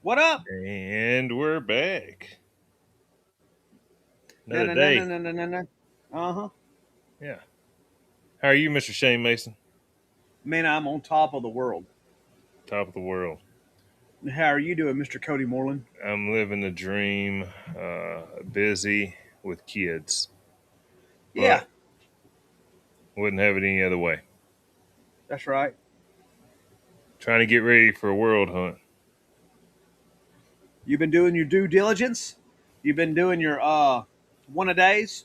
What up? And we're back. No, Another no, no, no, day. no, no, no, no. Uh-huh. Yeah. How are you, Mr. Shane Mason? Man, I'm on top of the world. Top of the world. How are you doing, Mr. Cody Moreland? I'm living the dream, busy with kids, Yeah, but wouldn't have it any other way. that's right. Trying to get ready for a world hunt. You've been doing your due diligence. You've been doing your one a days.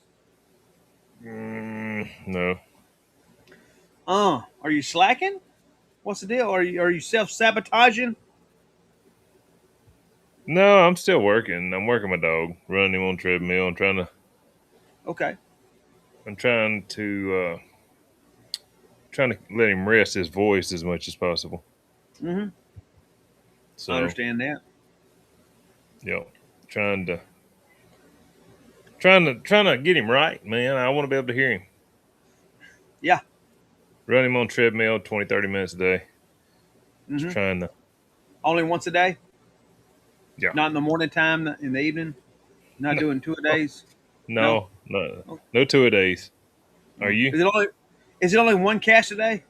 No. Are you slacking? What's the deal? Are you self sabotaging? No, I'm still working. I'm working my dog, running him on treadmill. Okay. I'm trying to let him rest his voice as much as possible. Mm-hmm. I So, understand that. you know, trying to trying to get him right, man. I want to be able to hear him. Yeah. Run him on treadmill 20, 30 minutes a day. Just Mm-hmm. trying to, Only once a day. yeah. Not in the morning time. In the evening. Not No, doing two a days. No. no, Oh, no 2 a days. Are oh. you? Is it only one cast a day?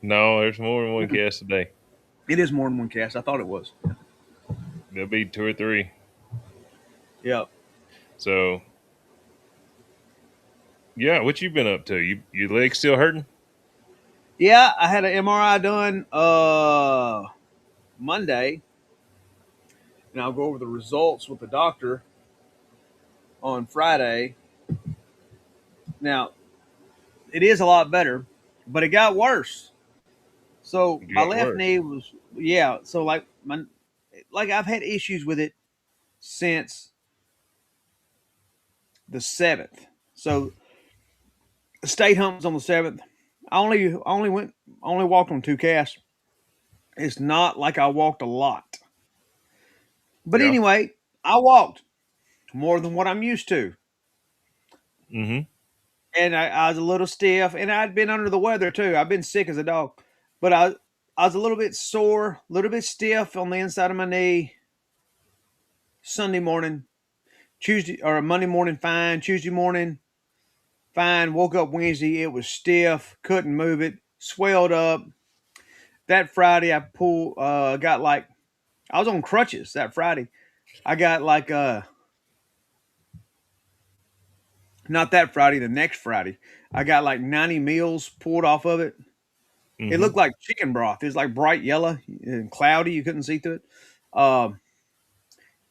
No, there's more than one cast a day. It is more than one cast. I thought it was. There'll be two or three. Yeah. So, yeah, what you been up to? Your legs still hurting? Yeah, I had an MRI done Monday, and I'll go over the results with the doctor on Friday. Now, it is a lot better, but it got worse. So You my got left worse. knee was yeah. So like I've had issues with it since the 7th. So the state hump was on the 7th. I only walked on two casts. It's not like I walked a lot, but Yeah. anyway, I walked more than what I'm used to. Mm-hmm. And I was a little stiff, and I'd been under the weather too. I've been sick as a dog, but I was a little bit sore, a little bit stiff on the inside of my knee. Sunday morning, Tuesday or Monday morning, fine. Tuesday morning, fine. Woke up Wednesday, it was stiff, couldn't move it, swelled up. That Friday, got like I was on crutches that Friday. I got like not that Friday, the next Friday, I got like 90 meals pulled off of it. It Mm-hmm. looked like chicken broth. It was like bright yellow and cloudy. You couldn't see through it. Um,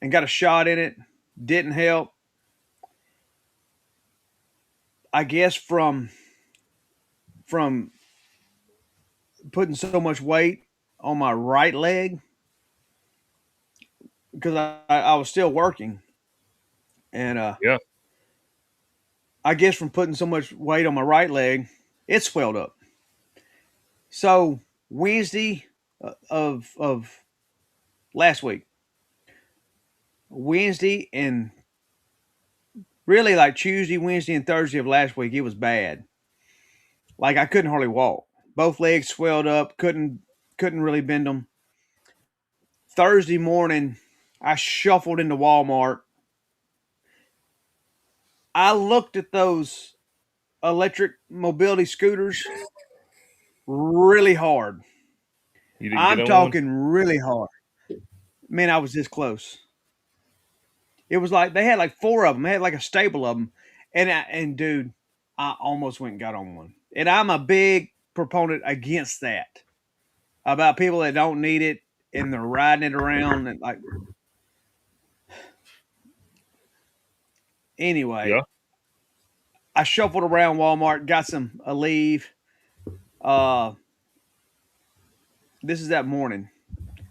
and got a shot in it. Didn't help. I guess from putting so much weight on my right leg because I was still working, and Yeah. I guess from putting so much weight on my right leg, it swelled up. So Wednesday of last week, Wednesday and really like Tuesday, Wednesday, and Thursday of last week, it was bad. Like I couldn't hardly walk. Both legs swelled up. Couldn't really bend them. Thursday morning, I shuffled into Walmart. I looked at those electric mobility scooters really hard. You didn't get I'm on one? talking really hard. Man, I was this close. It was like they had like four of them. They had like a stable of them, and dude, I almost went and got on one. And I'm a big proponent against that about people that don't need it and they're riding it around and like anyway. Yeah. I shuffled around Walmart, got some Aleve. Uh, this is that morning.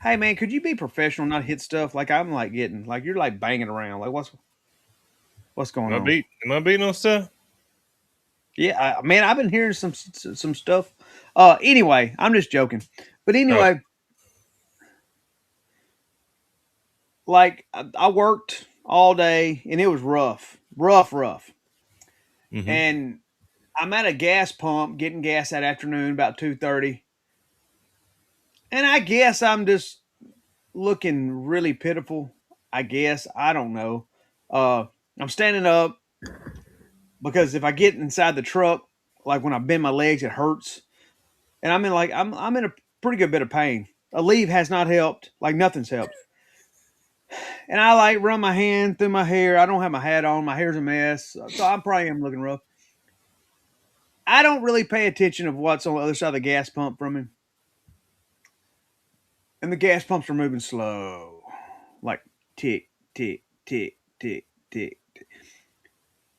Hey man, could you be professional, not hit stuff like I'm like getting like you're like banging around like what's going on? Am I beating on stuff? Yeah, man, I've been hearing some stuff. Anyway, I'm just joking, but Oh. anyway, like I worked all day and it was rough, Mm-hmm. and I'm at a gas pump getting gas that afternoon about 2:30, And I guess I'm just looking really pitiful. I guess I don't know. Uh, I'm standing up because if I get inside the truck, like when I bend my legs, it hurts, and I'm in a pretty good bit of pain. A leave has not helped. Like nothing's helped. And I like run my hand through my hair. I don't have my hat on. My hair's a mess, so I probably am looking rough. I don't really pay attention of what's on the other side of the gas pump from him, and the gas pumps are moving slow, like tick, tick, tick, tick, tick.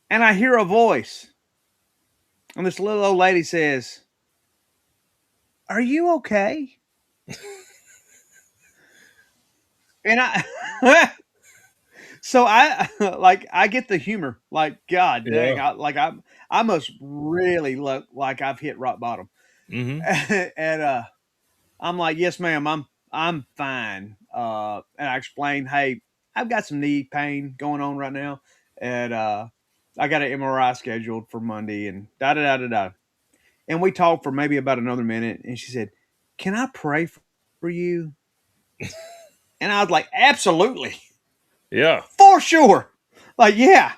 And I hear a voice, and this little old lady says, "Are you okay?" And so I like I get the humor. Like God Yeah. dang, I must really look like I've hit rock bottom. Mm-hmm. And I'm like, yes, ma'am, I'm fine. And I explained, hey, I've got some knee pain going on right now, and I got an MRI scheduled for Monday, and da da da da da. And we talked for maybe about another minute, and she said, "Can I pray for you?" And I was like, "Absolutely, Yeah. for sure." Like, yeah.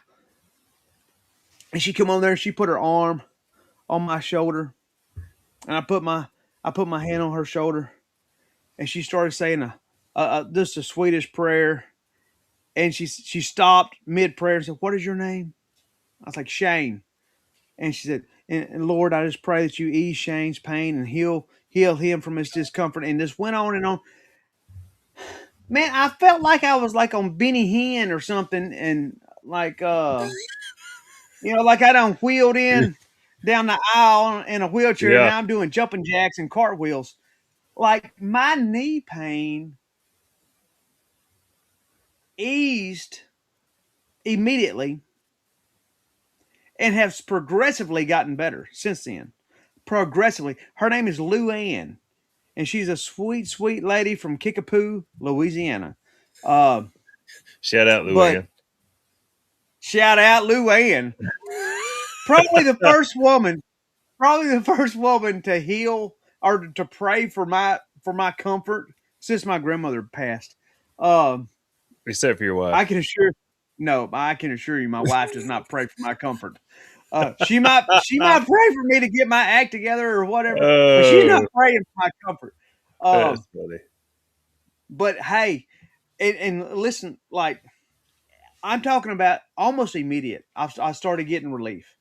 And she come on there, and she put her arm on my shoulder, and I put my hand on her shoulder, and she started saying just a Swedish prayer. And she stopped mid prayer and said, "What is your name?" I was like, "Shane." And she said, and Lord, I just pray that you ease Shane's pain and heal him from his discomfort." And this went on and on. Man, I felt like I was like on Benny Hinn or something, and like like I done wheeled in down the aisle in a wheelchair, and Yeah. now I'm doing jumping jacks and cartwheels. Like my knee pain eased immediately and has progressively gotten better since then. Progressively. Her name is Lou Ann, and she's a sweet, sweet lady from Kickapoo, Louisiana. Uh, Shout out, but Luann. shout out Lou Ann, probably the first woman, probably the first woman to heal or to pray for my comfort since my grandmother passed. Um, Except for your I wife. can assure, no, I can assure you, my wife does not pray for my comfort. She might pray for me to get my act together or whatever, but she's not Oh, praying for my comfort. that's Um, funny. but hey, and listen, like I'm talking about almost immediate. I started getting relief,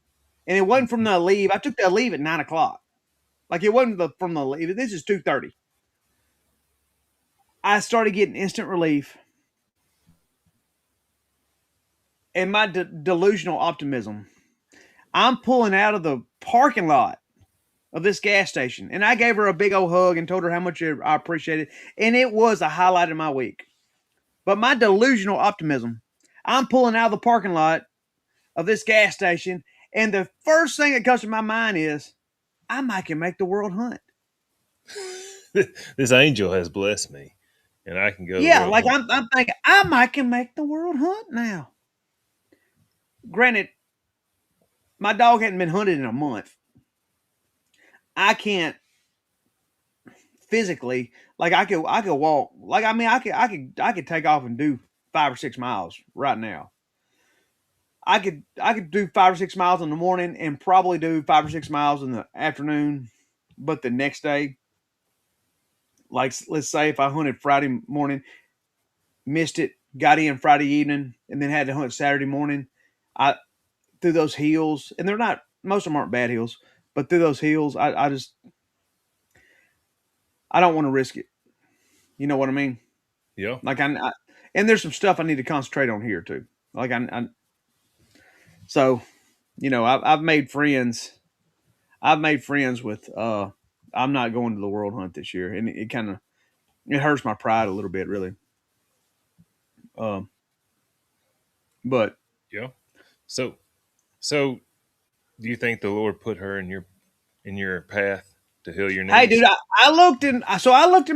and it wasn't from the leave. I took that leave at 9 o'clock. Like it wasn't from the leave. This is 2:30. I started getting instant relief, and my delusional optimism. I'm pulling out of the parking lot of this gas station. And I gave her a big old hug and told her how much I appreciated it. And it was a highlight of my week. But my delusional optimism, I'm pulling out of the parking lot of this gas station. And the first thing that comes to my mind is, I might can make the world hunt. This angel has blessed me, and I can go the Yeah, world like hunt. I'm thinking, I might can make the world hunt now. Granted, my dog hadn't been hunted in a month. I can't physically like I could walk like I mean I could take off and do 5 or 6 miles right now. I could do 5 or 6 miles in the morning and probably do 5 or 6 miles in the afternoon, but the next day, like let's say if I hunted Friday morning, missed it, got in Friday evening, and then had to hunt Saturday morning, I through those hills, and they're not most of them aren't bad hills, but through those hills, I just I don't want to risk it. You know what I mean? Yeah. Like and there's some stuff I need to concentrate on here too. Like I so I've made friends. I've made friends with. I'm not going to the World Hunt this year, and it kind of it hurts my pride a little bit, really. Um, but Yeah. So, so do you think the Lord put her in your path to heal your hey, dude, knees? I looked in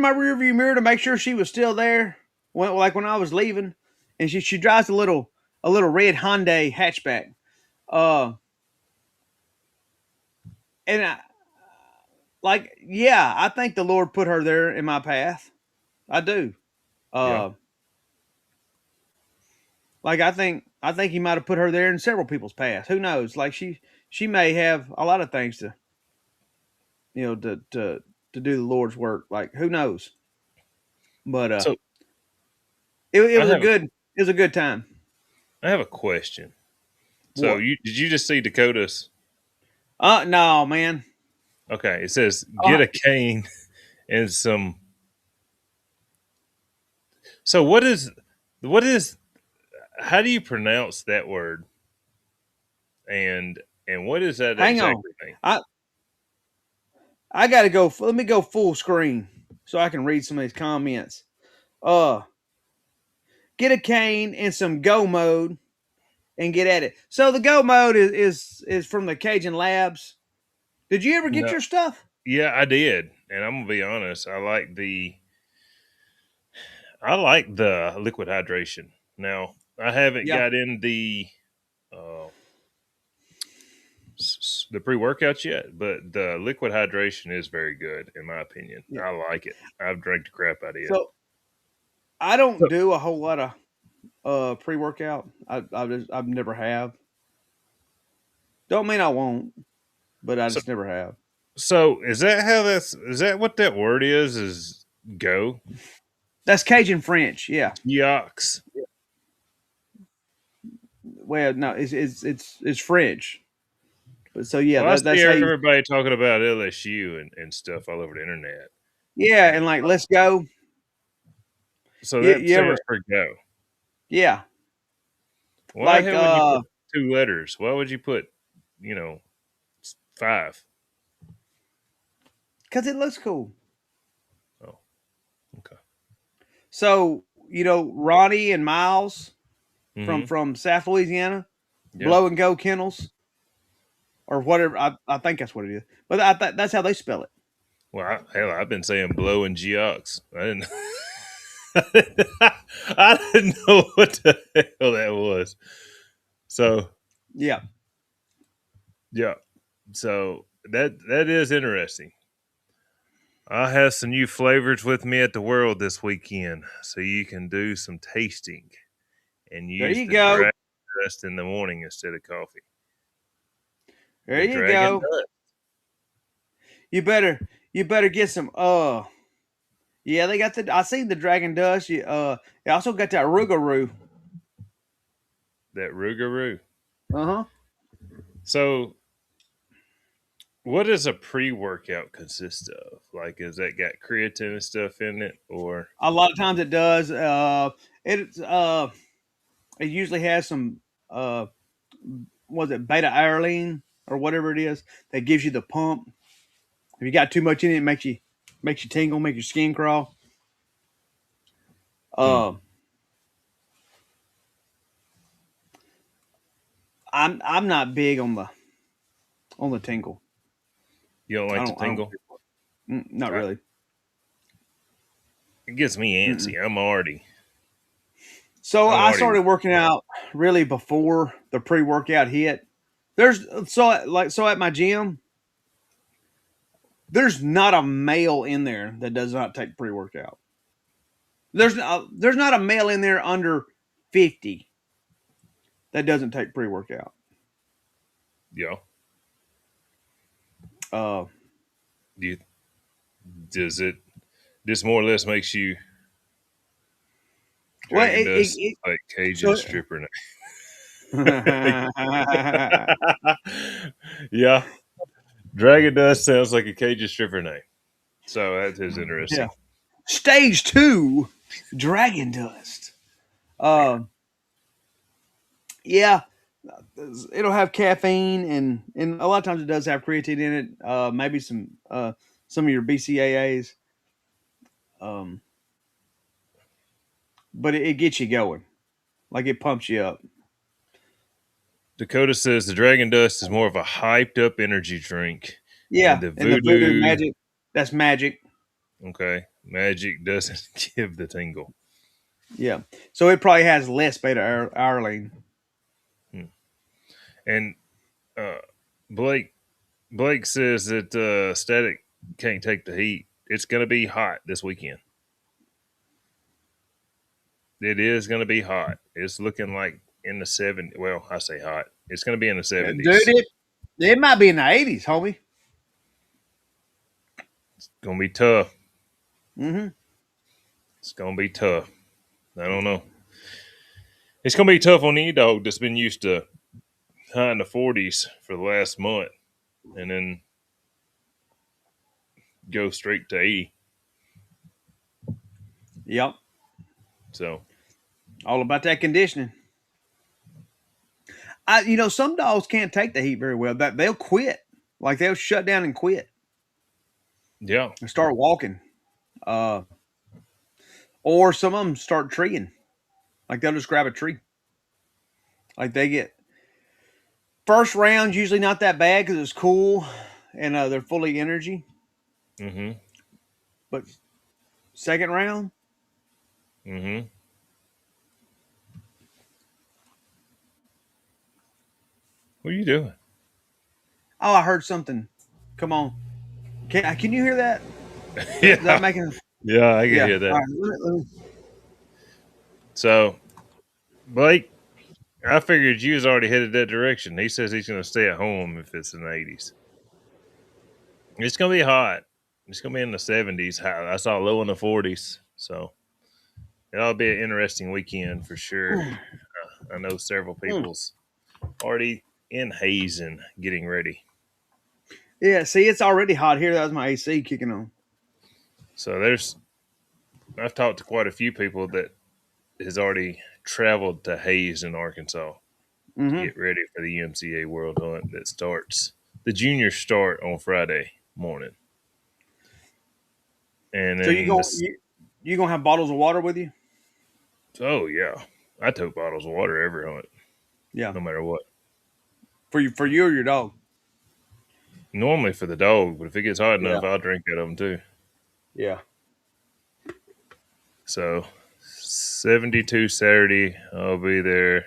my rearview mirror to make sure she was still there when I was leaving, and she drives a little red Hyundai hatchback. Uh, and like, yeah, I think the Lord put her there in my path. I do. Yeah. Uh, like I think He might have put her there in several people's paths. Who knows? Like she may have a lot of things to to do the Lord's work. Like who knows? But So it I was a have good time. I have a question. So What? you did you just see Dakota's? No, man. Okay, it says Uh, get a cane and some. So what is how do you pronounce that word? And what does that Hang on. exactly mean? I I gotta go. Let me go full screen so I can read some of these comments. Uh, get a cane and some go mode and get at it. So the go mode is from the Cajun Labs. Did you ever get No. your stuff? Yeah, I did, and I'm gonna be honest. I like the liquid hydration. Now I haven't Yeah, got in uh, the pre workouts yet, but the liquid hydration is very good in my opinion. yeah. I like it. I've drank the crap out of it. So I don't So, do a whole lot of pre workout. I've never have. Don't mean I won't, but I so, just never have. so is that what that word is? Is go That's Cajun French. Yeah. Geox? Well, no, it's French. But so yeah, Well, I see that's how you. everybody talking about LSU and stuff all over the internet. Yeah, And and like let's go. so that You ever? stands for go. Yeah, Why the like hell would you put 2 letters? Why would you put, you know, five? because it looks cool. Oh, okay. So Ronnie and Miles from Mm-hmm. South Louisiana, Yeah. Blow and Go Kennels or whatever. I think that's what it is. But that's how they spell it. Well, hell, I've been saying blow and geox. I didn't. I didn't know what the hell that was. So Yeah. yeah. So that is interesting. I have some new flavors with me at the World this weekend, so you can do some tasting and There use you the go. dragon dust in the morning instead of coffee. There The you dragon go. dust. You better get some. Yeah, they got the. I seen the Dragon Dust. They also got that Rougarou. That Rougarou. Uh huh. So, what does a pre-workout consist of? Like, is that got creatine and stuff in it, or A lot of times it does. It usually has some. Was it beta alanine or whatever it is that gives you the pump? If you got too much in it, it makes you tingle, make your skin crawl. hmm, Uh, I'm not big on the tingle. you don't like to I don't. tingle? Not I, really. it gets me Mm-mm. antsy. So I'm I already. started working out really before the pre workout hit. So at my gym, there's not a male in there that does not take pre workout. There's not a male in there under 50 that doesn't take pre workout. Yeah. Uh, Do you, does it? This more or less makes you well, dragon dust like Cajun so stripper now. Yeah, dragon dust sounds like a Cajun stripper name. So that is yeah. interesting. Stage 2, Dragon Dust. Uh, yeah, it'll have caffeine and a lot of times it does have creatine in it. Maybe some of your BCAAs. Um, but it gets you going, like it pumps you up. Dakota says the dragon dust is more of a hyped up energy drink, and Yeah, the and the voodoo voodoo, magic, that's magic. okay, magic doesn't give the tingle. Yeah, so it probably has less beta alanine. Hmm. And uh, Blake says that static can't take the heat. It's going to be hot this weekend. It is going to be hot. It's looking like in the 70s. Well, I say hot. It's going to be in the Dude, 70s. it might be in the 80s, homie. It's going to be tough. Mm-hmm. It's going to be tough. I don't know. It's going to be tough on any dog that's been used to high in the 40s for the last month and then go straight to 80. Yep. So, All about that conditioning. Some dogs can't take the heat very well. That they'll quit. Like they'll shut down and quit yeah. and start walking. Uh, or some of them start treeing. Like they'll just grab a tree. Like they get first round usually not that bad because it's cool and they're full of energy. Mm-hmm. But second round, Mm-hmm. What are you doing? oh, I heard something. Come on, can you hear that? Is that Yeah. making? Yeah, I can Yeah. hear All that. right. So, Blake, I figured you was already headed that direction. He says he's going to stay at home if it's in the 80s. It's going to be hot. It's going to be in the 70s. I saw a low in the 40s. So, it'll be an interesting weekend for sure. I know several people's already in hazing getting ready. Yeah. See, it's already hot here. That was my AC kicking on. So, I've talked to quite a few people that has already traveled to Hayes in Arkansas to Mm-hmm. get ready for the UMCA World Hunt that starts. The juniors start on Friday morning, and So you then going this. you gonna have bottles of water with you? Oh yeah, I took bottles of water every hunt, Yeah. no matter what. For you or your dog? Normally for the dog, but if it gets hot Yeah. enough, I'll drink out of them too. Yeah. So 72 Saturday, I'll be there,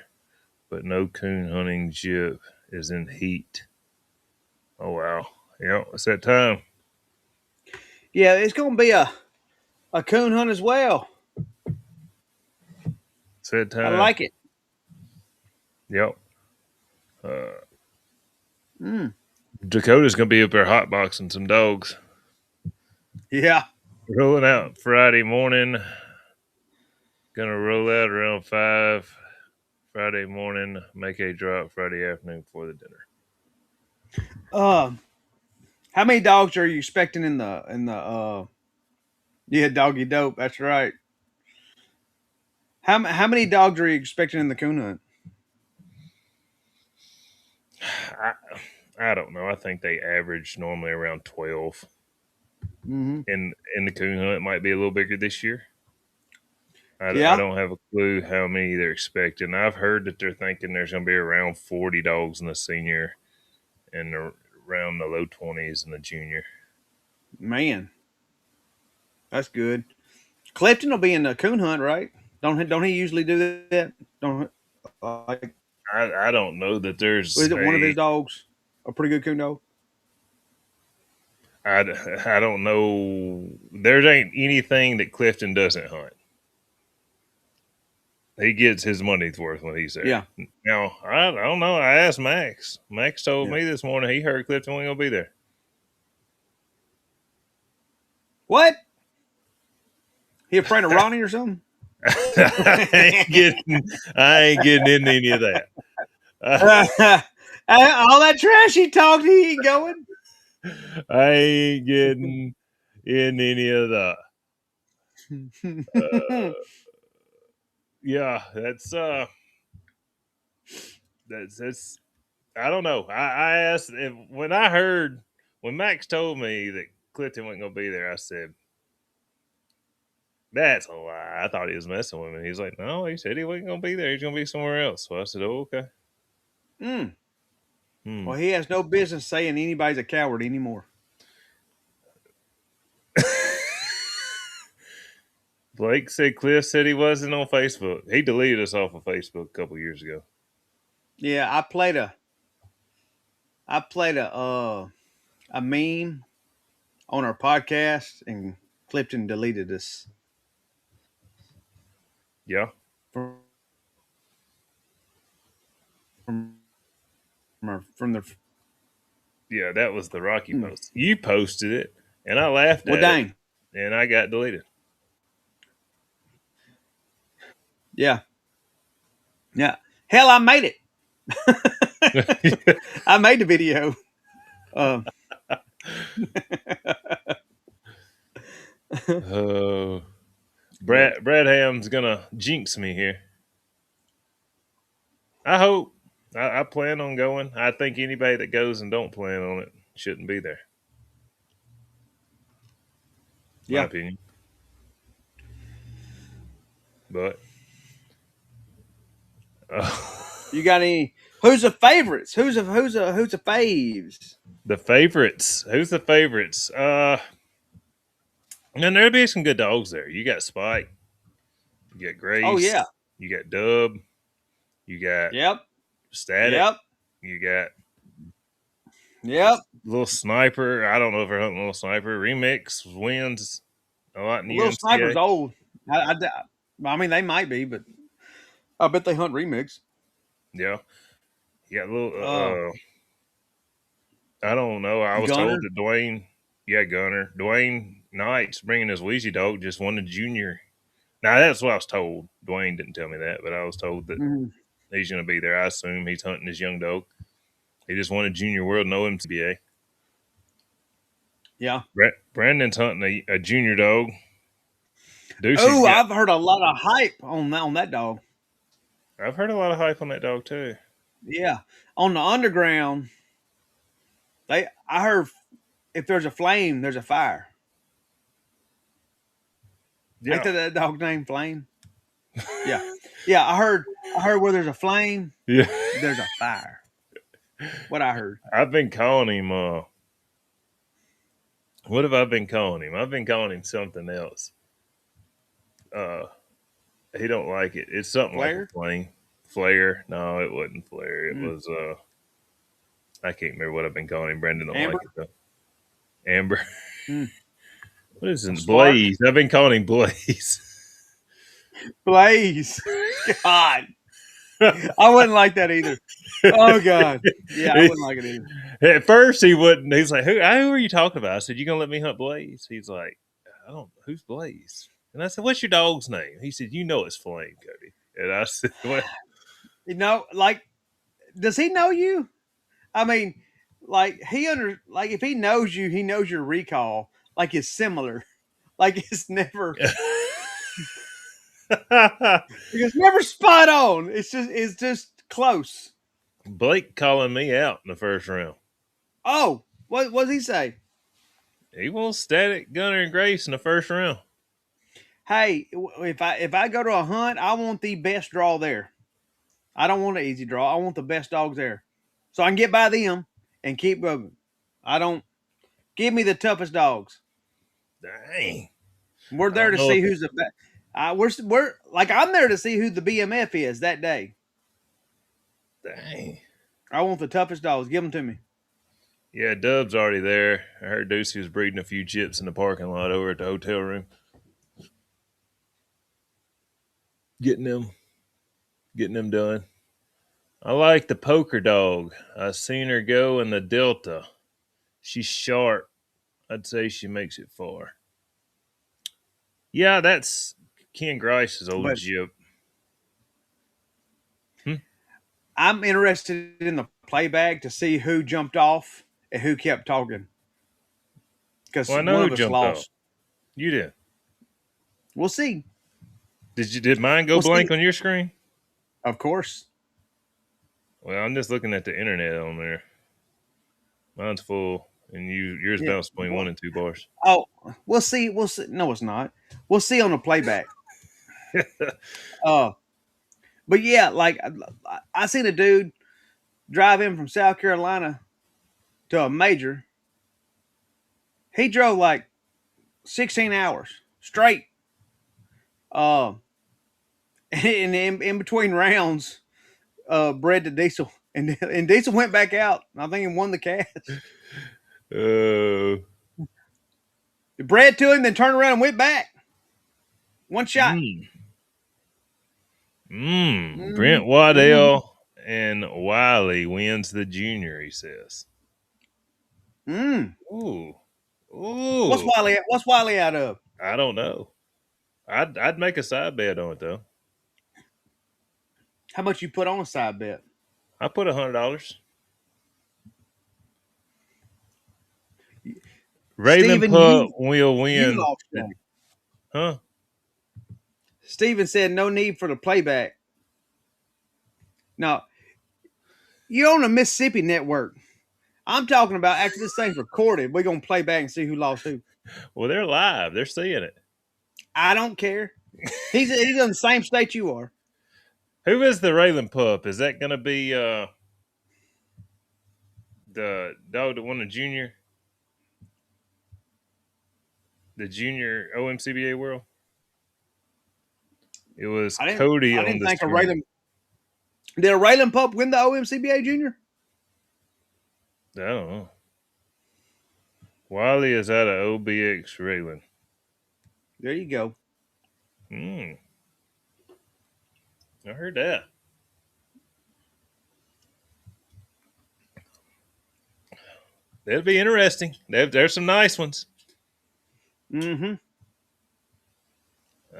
but no coon hunting. Jip is in heat. Oh wow, yeah, it's that time. Yeah. It's gonna be a coon hunt as well. It's that I time. like it. Yep. Uh, Mm. Dakota's gonna be up there hotboxing some dogs. Yeah. Rolling out Friday morning. Gonna roll out around 5 Friday morning. Make a drop Friday afternoon for the dinner. Um. How many dogs are you expecting in the? Yeah, doggy dope. That's right. How many dogs are you expecting in the coon hunt? I, I don't know. I think they average normally around 12. Mm-hmm. In the coon hunt, it might be a little bigger this year. I Yeah. don't have a clue how many they're expecting. I've heard that they're thinking there's going to be around 40 dogs in the senior and around the low 20s in the junior. Man, that's good. Clifton will be in the coon hunt, right? Don't he usually do that? Don't like I don't know that is there's it one of his dogs? A pretty good coon dog. I, I don't know. There ain't anything that Clifton doesn't hunt. He gets his money's worth when he's there. Yeah. Now, I don't know. I asked Max. Max told Yeah. me this morning he heard Clifton wasn't going to be there. What? He a friend of Ronnie or something? I ain't getting into any of that. All that trash he talked, he ain't going. I ain't getting in any of that. Yeah, that's I don't know. I asked if, when I heard when Max told me that Clifton wasn't gonna be there, I said, that's a lie. I thought he was messing with me. He's like, no, he said he wasn't gonna be there, he's gonna be somewhere else. So I said, oh, okay. Mm. Hmm. Well, he has no business saying anybody's a coward anymore. Blake said Cliff said he wasn't on Facebook. He deleted us off of Facebook a couple years ago. Yeah, I played a meme on our podcast and clipped and deleted us Yeah. from from, from the. Yeah, that was the Rocky post. You posted it, and I laughed Well, at it, dang, and I got deleted. yeah, yeah. Hell, I made it. I made the video. Um, Oh, but Brad Ham's gonna jinx me here. I hope. I plan on going. I think anybody that goes and don't plan on it shouldn't be there. My yeah, opinion. But you got any? Who's the favorites? Who's the faves? the favorites. Who's the favorites? And there'll be some good dogs there. You got Spike. You got Oh yeah, Grace. You got Dub. You got yep, Static. yep, You got yep. Little Sniper. I don't know if they're hunting Little Sniper. Remix wins a lot in the Little Sniper's UNCA. old. I mean, they might be, but I bet they hunt remix. Yeah. You got little. Uh, I don't know. I was told Gunner. that Dwayne. Yeah, Gunner. Dwayne Knight's bringing his Wheezy dog. Just won a junior. Now that's what I was told. Dwayne didn't tell me that, but I was told that Mhm. he's going to be there. I assume he's hunting his young dog. He just won a junior world, no MCBA. Yeah. Brandon's hunting a junior dog. Ducey's Oh, got. I've heard a lot of hype on that dog. I've heard a lot of hype on that dog too. Yeah, on the underground, I heard if there's a flame, there's a fire. Ain't Yeah, that dog named Flame? Yeah, yeah. I heard where there's a flame, yeah. there's a fire. What I heard. I've been calling him. What have I been calling him? I've been calling him something else. Uh, he don't like it. It's something like a Flare. flame. Flare. No, it wasn't flare. It Mm. was I can't remember what I've been calling him. Brandon don't like Amber. it though. Amber. Mm. What is A it? spark. Blaze. I've been calling him Blaze. Blaze. God, I wouldn't like that either. Oh God. Yeah, I wouldn't like it either. At first he wouldn't. He's like, who are you talking about? I said, you gonna let me hunt Blaze? He's like, I don't know. Who's Blaze? And I said, what's your dog's name? He said, you know it's Flame, Cody. And I said, well, Like, does he know you? I mean, like if he knows you, he knows your recall. Like it's similar. Like it's never spot on. It's just close. Blake calling me out in the first round. Oh, what does he say? He wants Static, Gunner, and Grace in the first round. Hey, if I go to a hunt, I want the best draw there. I don't want an easy draw. I want the best dogs there, so I can get by them and keep moving. I don't give me the toughest dogs. Dang. We're I there don't to know if see who's the best. We're like I'm there to see who the BMF is that day. dang. I want the toughest dogs. Give them to me. Yeah, Dub's already there. I heard Ducey was breeding a few chips in the parking lot over at the hotel room. Getting them done. I like the poker dog. I seen her go in the Delta. She's sharp. I'd say she makes it far. Yeah, that's Ken Grice's old But jip. Hmm? I'm interested in the playback to see who jumped off and who kept talking because Well, I know one who of us jumped off. lost. You did. We'll see. Did mine go We'll see. blank on your screen? Of course. Well, I'm just looking at the internet on there. Mine's full, and yours Yeah. bounced between 1 and 2 bars. Oh, we'll see. We'll see. No, it's not. We'll see on the playback. Uh, but yeah, like I seen a dude drive in from South Carolina to a major. He drove like 16 hours straight. Uh, and in between rounds, bred to Diesel, and Diesel went back out. I think he won the cash. uh, Bred to him, then turned around and went back. One shot. Mm. Mm. Mm-hmm. Brent Mm-hmm. Waddell and Wiley wins the junior, he says. Mm. Ooh. What's Ooh. Wiley? What's Wiley out of? I don't know. I'd make a side bet on it though. How much you put on a side bet? I put $100. Raylan Steven, Pup will you win. lost one. Huh? Steven said no need for the playback. Now, you're on the Mississippi network. I'm talking about after this thing's recorded, we're gonna play back and see who lost who. Well, they're live. They're seeing it. I don't care. He's in the same state you are. Who is the Raylan Pup? Is that going to be the dog that won the junior OMCBA World? It was I didn't. Cody I on didn't the think a screen. Raylan. Did a Raylan Pup win the OMCBA Junior? I don't know. Wiley is out of OBX Raylan. There you go. Hmm. I heard that. That'd be interesting. There's some nice ones. Mm-hmm.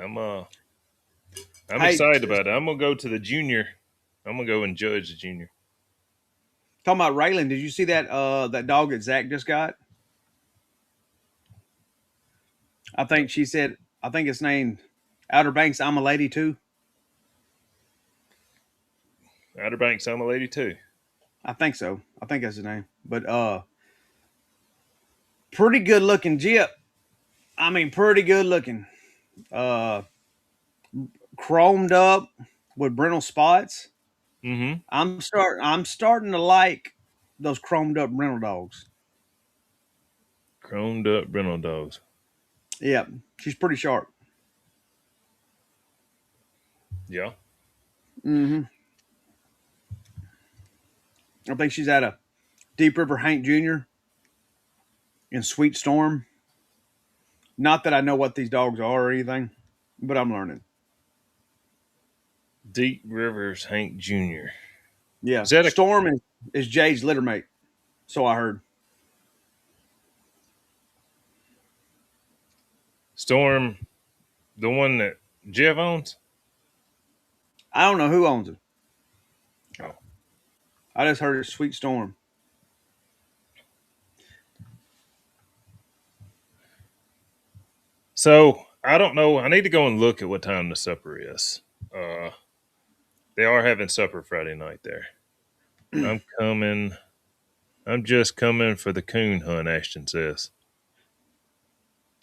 I'm uh I'm Hey, excited about it. I'm gonna go to the junior. I'm gonna go and judge the junior. talking about Raylan, did you see that that dog that Zach just got? I think she said. I think it's named Outer Banks. I'm a lady too. Outer Banks, I'm a lady too. I think so. I think that's the name. But pretty good looking Jip. I mean, pretty good looking. Uh, chromed up with brindle spots. Mm-hmm. I'm starting to like those chromed up brindle dogs. Chromed up Brindle dogs. Yeah, she's pretty sharp. Yeah. Mm-hmm. I think she's at a Deep River Hank Jr. in Sweet Storm. Not that I know what these dogs are or anything, but I'm learning. Deep Rivers Hank Jr. Yeah, Is that a Storm is Jay's litter mate. So I heard. Storm, the one that Jeff owns? I don't know who owns it. Oh. I just heard it's Sweet Storm. So I don't know. I need to go and look at what time the supper is. Uh, they are having supper Friday night there. I'm coming. I'm just coming for the coon hunt. Ashton says,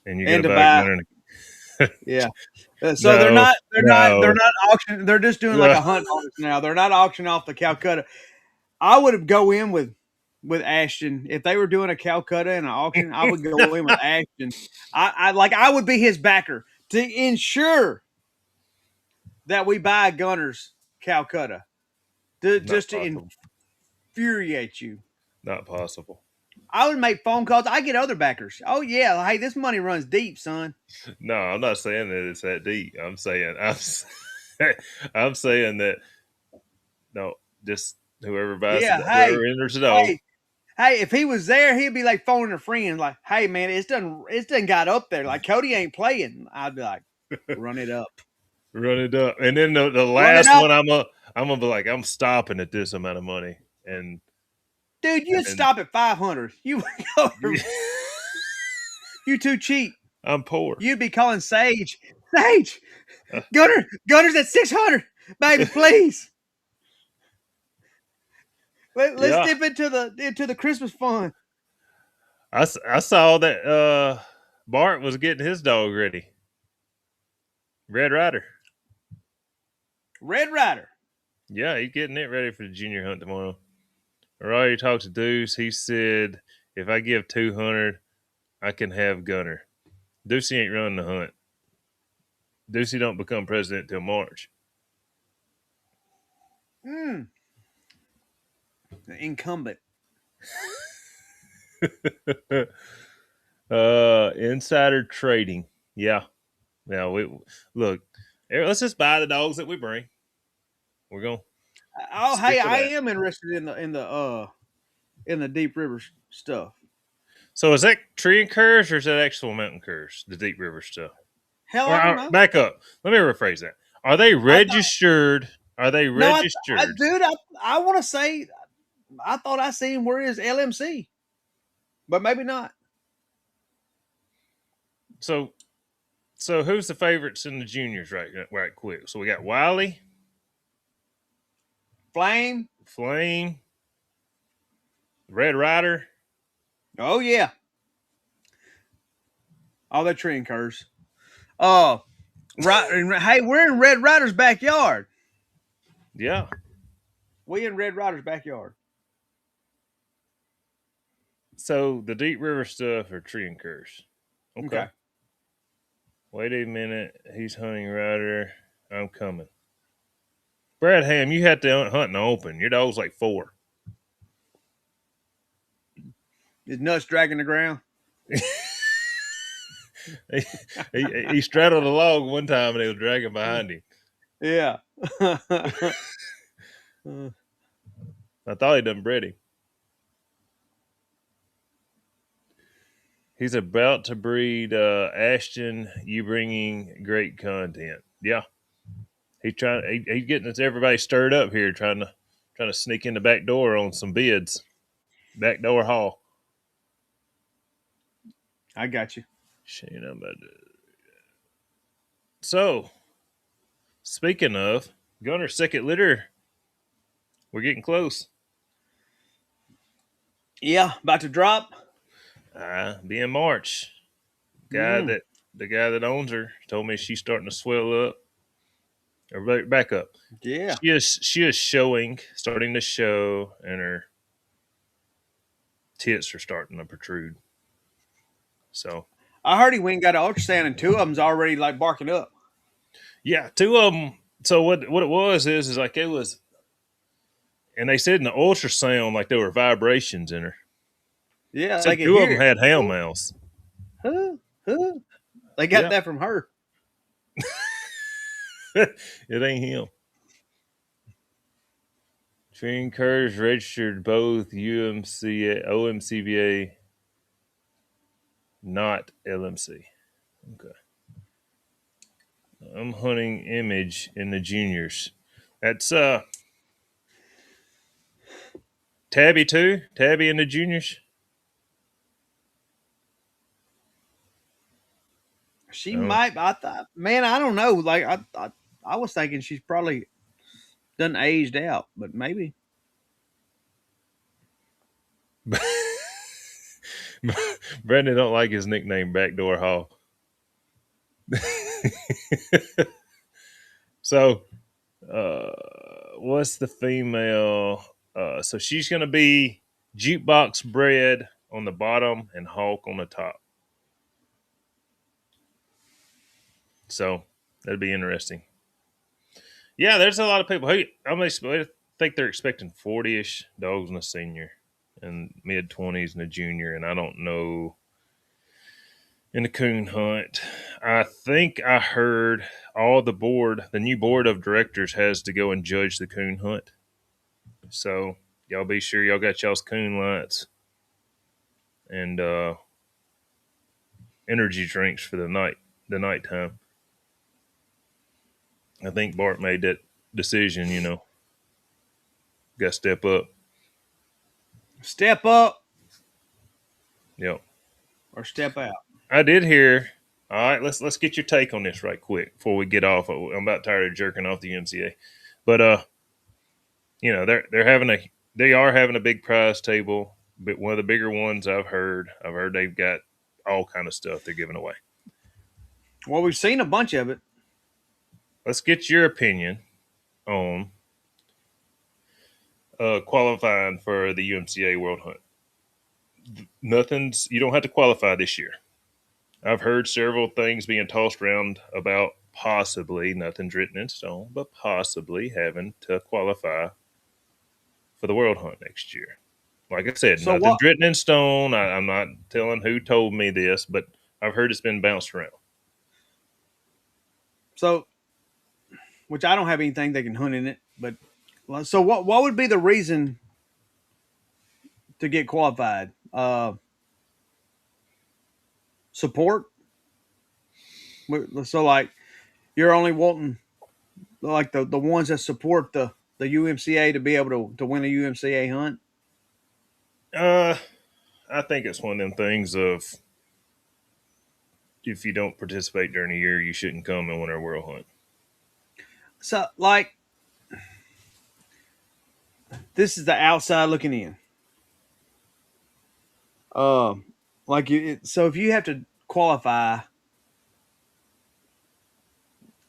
and you're And gonna to buy a buy, gunner. yeah. So they're No, not they're no. not auction. They're just doing like a hunt harvest now. They're not auctioning off the Calcutta. I would have go in with Ashton if they were doing a Calcutta in an auction. I would go in with Ashton. I would be his backer to ensure that we buy Gunner's Calcutta Not just to possible. infuriate you. Not possible. I would make phone calls. I get other backers. Oh yeah, hey, this money runs deep, son. No, I'm not saying that it's that deep. I'm saying that no, just whoever buys Yeah, it, whoever enters the dog. hey, hey. If he was there, he'd be like phoning a friend, like, "Hey, man, it's done got up there. Like Cody ain't playing." I'd be like, "Run it up, Run it up, and then the run it last up, one, I'm gonna be like, I'm stopping at this amount of money, and dude. You'd and stop at 500. You you too cheap. I'm poor. You'd be calling Sage, Sage, Gunner's at 600, baby, please." Let's Yeah, dip into the Christmas fun. I saw that Bart was getting his dog ready. Red Rider. Red Rider. Yeah, he's getting it ready for the junior hunt tomorrow. I already talked to Deuce. He said if I give 200, I can have Gunner. Deucey ain't running the hunt. Deucey don't become president till March. Mm, the incumbent. Insider trading. Yeah. Yeah. We look. Let's just buy the dogs that we bring. We're gonna Oh, hey, stick with I that. am interested in the deep river stuff. So is that tree and curs or is that actual mountain curs? The deep river stuff. Hell, Or I don't know. back up. Let me rephrase that. Are they I thought registered? Are they no, registered? dude, I want to say I thought I seen where is LMC, but maybe not. So so who's the favorites in the juniors right quick? So we got Wiley, Flame. Flame, Red Rider. Oh yeah, all that tree incurs. Oh, right. Hey, we're in Red Rider's backyard. Yeah. We in Red Rider's backyard. So the deep river stuff are tree and curs. Okay. Okay. Wait a minute. He's hunting rider. I'm coming. Brad Ham, you had to hunt in the open. Your dog's like 4. His nuts dragging the ground. he, he straddled a log one time and he was dragging behind him. Yeah. I thought he done bred him. He's about to breed Ashton. You bringing great content. Yeah, he's getting everybody stirred up here, trying to sneak in the back door on some bids. Back door haul. I got you. Shane, I'm about to... So, speaking of Gunner's second litter, we're getting close. Yeah, about to drop. Be in March. Guy Mm, that the guy that owns her told me she's starting to swell up. Or back up. yeah. She is showing, starting to show, and her tits are starting to protrude. So I heard he went and got an ultrasound, and two of them's already like barking up. yeah, 2 of them. So what it was is like it was, and they said in the ultrasound like there were vibrations in her. Yeah, Said they could 2 of hear them it. had hail mouths. Huh? Huh? They got Yeah, that from her. it ain't him. Tree Curves registered both UMCA, OMCBA, not LMC. Okay. I'm hunting image in the juniors. That's Tabby too. Tabby in the juniors. She No. might. I thought, man, I don't know. Like I was thinking she's probably done aged out, but maybe. Brandon don't like his nickname Backdoor Hall. So, uh, what's the female? So she's gonna be jukebox bread on the bottom and Hawk on the top. So that'd be interesting. Yeah, there's a lot of people. Hey, I think they're expecting 40-ish dogs in a senior and mid-20s in a junior, and I don't know in the coon hunt. I think I heard the new board of directors has to go and judge the coon hunt. So y'all be sure y'all got y'all's coon lights and energy drinks for the nighttime. I think Bart made that decision. Got to step up. Step up Yep. or step out. I did hear. All right, let's get your take on this right quick before we get off. I'm about tired of jerking off the UMCA, but they are having a big prize table, but one of the bigger ones I've heard they've got all kind of stuff they're giving away. Well, we've seen a bunch of it. Let's get your opinion on qualifying for the UMCA World Hunt. You don't have to qualify this year. I've heard several things being tossed around about possibly, nothing's written in stone, but possibly having to qualify for the World Hunt next year. Like I said, So nothing's what? written in stone. I'm not telling who told me this, but I've heard it's been bounced around. So which I don't have anything that can hunt in it, but so what would be the reason to get qualified? Support. So like you're only wanting like the ones that support the UMCA to be able to win a UMCA hunt. Uh, I think it's one of them things of if you don't participate during the year, you shouldn't come and win our world hunt. So like this is the outside looking in. Um, like so if you have to qualify,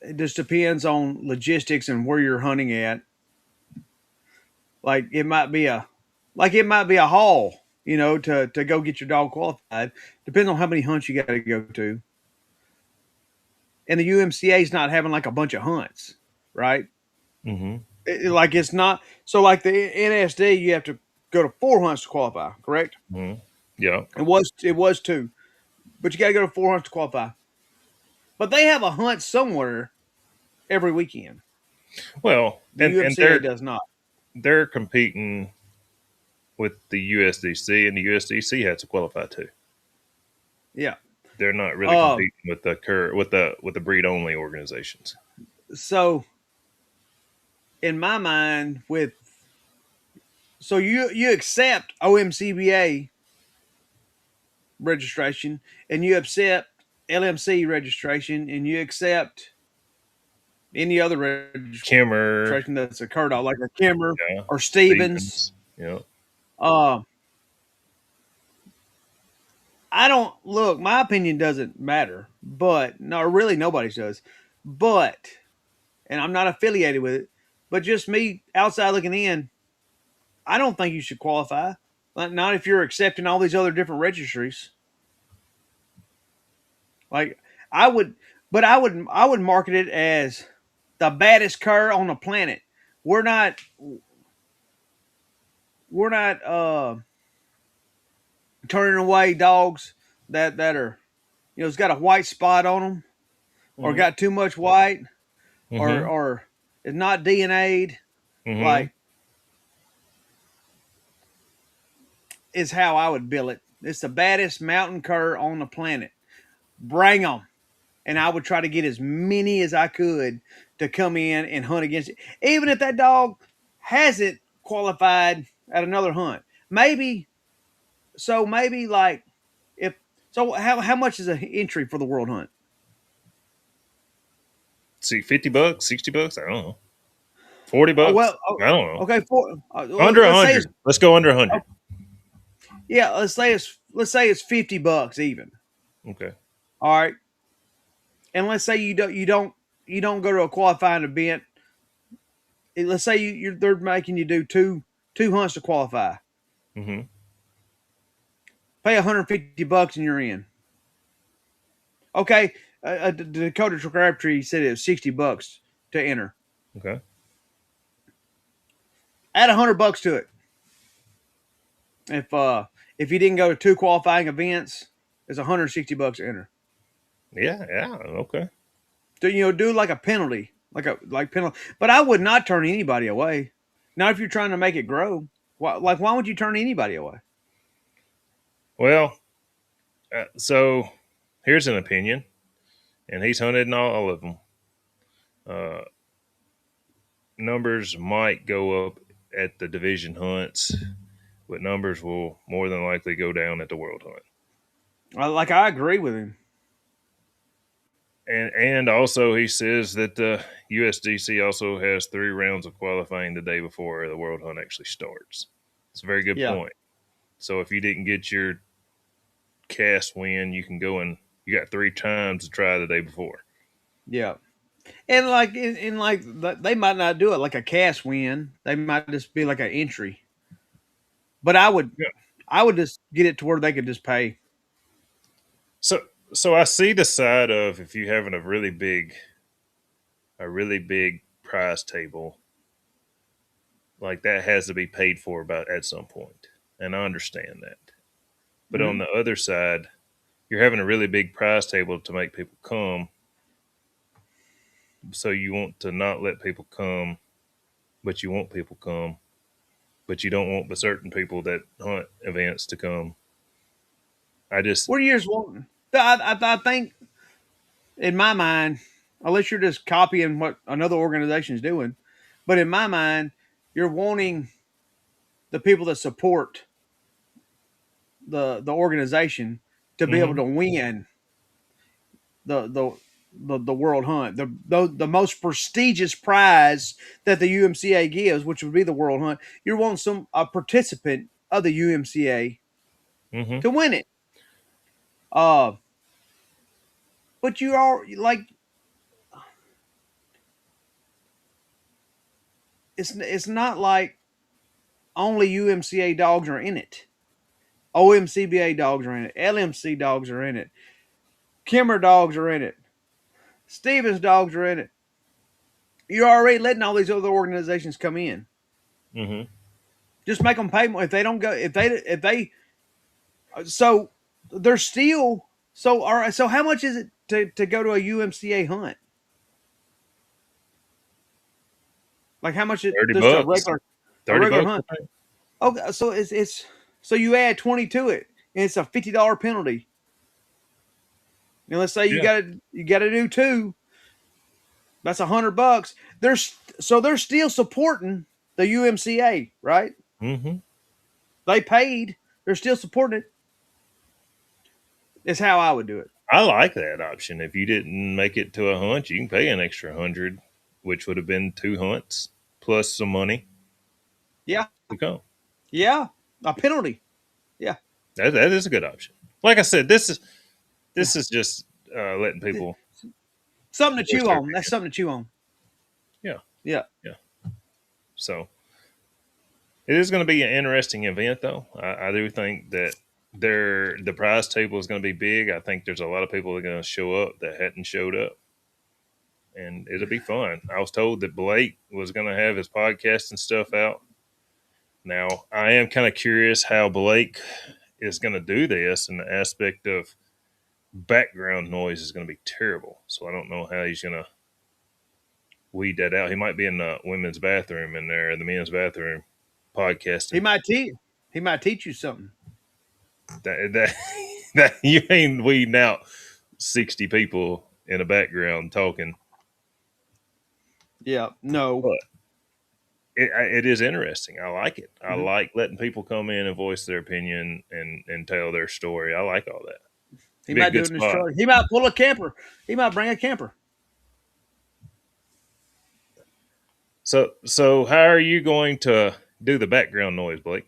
it just depends on logistics and where you're hunting at. Like it might be a haul, to go get your dog qualified. Depends on how many hunts you got to go to. And the UMCA is not having like a bunch of hunts, right? Mm-hmm. Like it's not so like the NSD, you have to go to 4 hunts to qualify, correct? Mm-hmm. Yeah. It was two, but you got to go to 4 hunts to qualify. But they have a hunt somewhere every weekend. Well, The and UMCA does not. they're competing with the USDC, and the USDC has to qualify too. Yeah. They're not really Um. competing with the breed only organizations. So in my mind, you accept OMCBA registration, and you accept LMC registration, and you accept any other Kimmer, registration that's occurred on, like a Kimmer yeah, or Stevens. Stevens, yeah. Uh, I don't look. My opinion doesn't matter, but no, really nobody's does. But and I'm not affiliated with it, but just me outside looking in, I don't think you should qualify. Not if you're accepting all these other different registries. Like I would, but I would market it as the baddest cur on the planet. We're not we're not turning away dogs that are it's got a white spot on them or Mm-hmm. got too much white or Mm-hmm. or is not DNA'd. Mm-hmm. Like is how I would bill it. It's the baddest mountain cur on the planet. Bring them. And I would try to get as many as I could to come in and hunt against it. Even if that dog hasn't qualified at another hunt. Maybe like if so how much is an entry for the world hunt? See, $50, $60. I don't know. 40 Oh bucks. well, oh, I don't know. okay, Under a let's say it's hundred. Let's go under a hundred. yeah, let's say it's $50 even. Okay. All right. And let's say you don't go to a qualifying event. Let's say they're making you do two hunts to qualify. Mm-hmm. Pay $150 and you're in. Okay, the Dakota Crabtree said it was $60 to enter. Okay. Add $100 to it. If you didn't go to two qualifying events, it's $160 to enter. Yeah. Yeah. Okay. Do like a penalty, like penalty. But I would not turn anybody away. Not if you're trying to make it grow. Why would you turn anybody away? Well, so here's an opinion, and he's hunted in all of them. Uh, Numbers might go up at the division hunts, but numbers will more than likely go down at the world hunt. I agree with him. And also he says that the USDC also has 3 rounds of qualifying the day before the world hunt actually starts. It's a very good Yeah, point. So if you didn't get your cast win, you can go and you got 3 times to try the day before. yeah. And they might not do it like a cash win. They might just be like an entry. But Yeah. I would just get it to where they could just pay. So so I see the side of if you're having a really big prize table, like that has to be paid for about at some point. and I understand that. But on Mm-hmm. the other side, you're having a really big prize table to make people come, so you want to not let people come, but you want people come, but you don't want the certain people that hunt events to come. I just, What are you just wanting? I think in my mind, unless you're just copying what another organization is doing, but in my mind, you're wanting the people that support the organization to be able mm-hmm, to win the the the world hunt, the most prestigious prize that the UMCA gives, which would be the world hunt. You're wanting a participant of the UMCA mm-hmm. to win it. Uh, but you are like it's not like only UMCA dogs are in it. OMCBA dogs are in it. LMC dogs are in it. Kimmer dogs are in it. Stevens dogs are in it. You're already letting all these other organizations come in. Mm-hmm. Just make them pay more if they don't go. If they so they're still so all right. So how much is it to go to a UMCA hunt? Like how much it 30 just bucks. a 30 regular bucks, hunt? I think. Okay, so it's so you add 20 to it, and it's a $50 penalty. And let's say Yeah. you got to do two. That's $100. They're still supporting the UMCA, right? Mm-hmm. They paid. They're still supporting it. Is how I would do it. I like that option. If you didn't make it to a hunt, you can pay an extra 100, which would have been two hunts plus some money Yeah, to come. yeah, a penalty. Yeah, That is a good option. Like I said, this is yeah. this is just letting people Something to voice chew their on. That's opinion. something to chew on. Yeah, Yeah. yeah. So it is going to be an interesting event, though. I do think that the prize table is going to be big. I think there's a lot of people that are going to show up that hadn't showed up, and it'll be fun. I was told that Blake was going to have his podcast and stuff out. Now, I am kind of curious how Blake is going to do this, and the aspect of background noise is going to be terrible. So I don't know how he's going to weed that out. He might be in the women's bathroom in there, the men's bathroom, He podcasting. might teach. He might teach you something. That that you ain't weeding out 60 people in the background talking, Yeah. No. but it is interesting. I like it. I Mhm. like letting people come in and voice their opinion and tell their story. I like all that. He Be a might do good it in his spot. truck. He might pull a camper. He might bring a camper. So how are you going to do the background noise, Blake?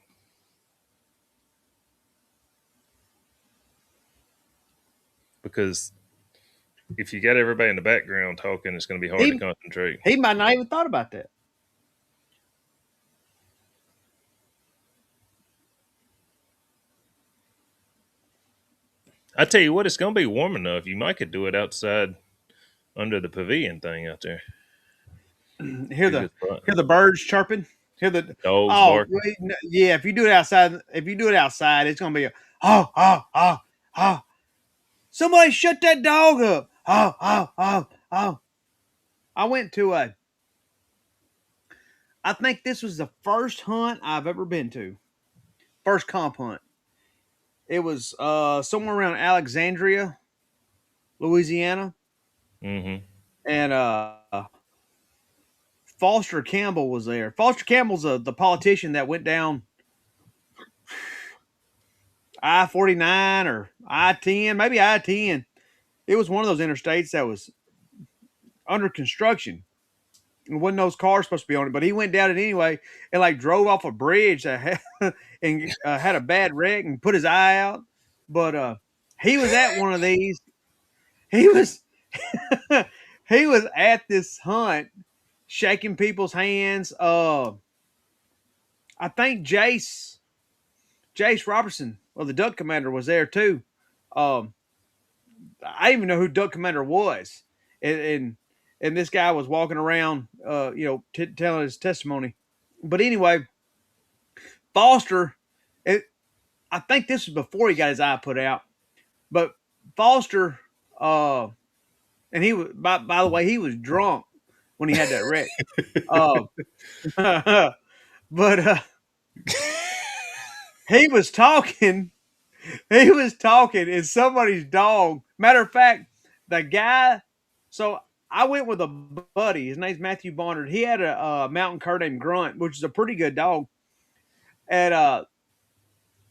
Because if you got everybody in the background talking, it's going to be hard to He concentrate. he might not even thought about that. I tell you what, it's going to be warm enough. You might could do it outside under the pavilion thing out there. hear Be a the good spot. hear the birds chirping. Hear the Dogs oh barking. yeah. If you do it outside, it's gonna be a oh. Somebody shut that dog up. Oh. I went to a. I think this was the first hunt I've ever been to. First comp hunt. It was somewhere around Alexandria, Louisiana, Mm-hmm. and Foster Campbell was there. Foster Campbell's the politician that went down I-49 or I-10, maybe I-10. It was one of those interstates that was under construction. And wasn't those cars supposed to be on it, but he went down it anyway and like drove off a bridge that had, and had a bad wreck and put his eye out. But he was at one of these. He was he was at this hunt, shaking people's hands. I think Jace Robertson, well, the Duck Commander, was there too. Um, I didn't even know who Duck Commander was, and this guy was walking around, telling his testimony. But anyway, Foster It, I think this was before he got his eye put out, but Foster, and he was by the way, he was drunk when he had that wreck. Uh, but he was talking. He was talking, and somebody's dog. Matter of fact, the guy. So I went with a buddy. His name's Matthew Barnard. He had a mountain cur named Grunt, which is a pretty good dog. And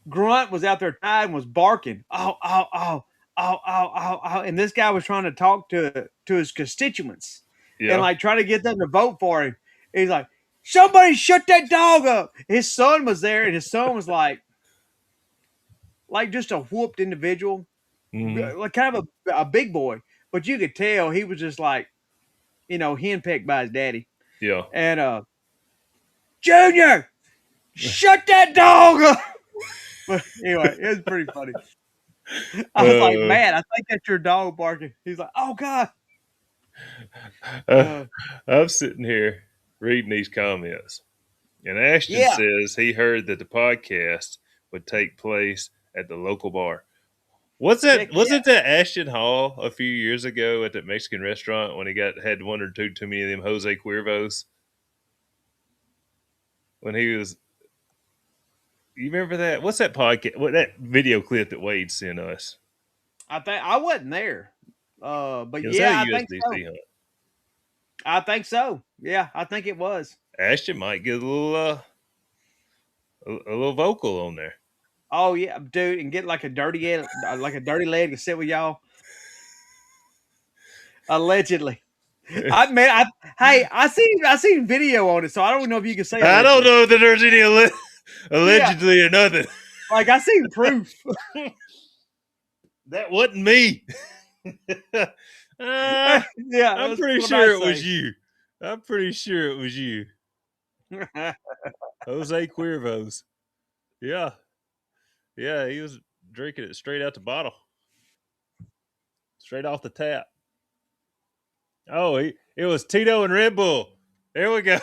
Grunt was out there tied and was barking, oh, oh, oh, oh, oh, oh, oh, and this guy was trying to talk to his constituents and Yeah. like try to get them to vote for him. And he's like, somebody shut that dog up. His son was there, and his son was like just a whooped individual, Hmm. like kind of a big boy, but you could tell he was just like, henpecked by his daddy. Yeah. And Junior, shut that dog up. But anyway, it was pretty funny. I was like, Uh, man, I think that's your dog barking. He's like, oh God. uh, Uh, I'm sitting here reading these comments, and Ashton yeah, says he heard that the podcast would take place at the local bar. What's that? heck yeah. Wasn't that Ashton Hall a few years ago at that Mexican restaurant when he had one or two too many of them Jose Cuervos? When he was, you remember that? What's that podcast? What that video clip that Wade sent us? I think I wasn't there. But It was at a yeah, I think so. USDC hunt. I think so. Yeah, I think it was. Ashton might get a little vocal on there. Oh yeah, dude, and get like a dirty leg to sit with y'all. Allegedly. I seen video on it, so I don't know if you can say I don't allegedly. know that there's any Yeah, allegedly or nothing. like I seen proof. That wasn't me. uh, Yeah, I'm that's pretty what I sure it was say. you. I'm pretty sure it was you. Jose Cuervos. Yeah. Yeah, he was drinking it straight out the bottle. Straight off the tap. Oh, it was Tito and Red Bull. There we go.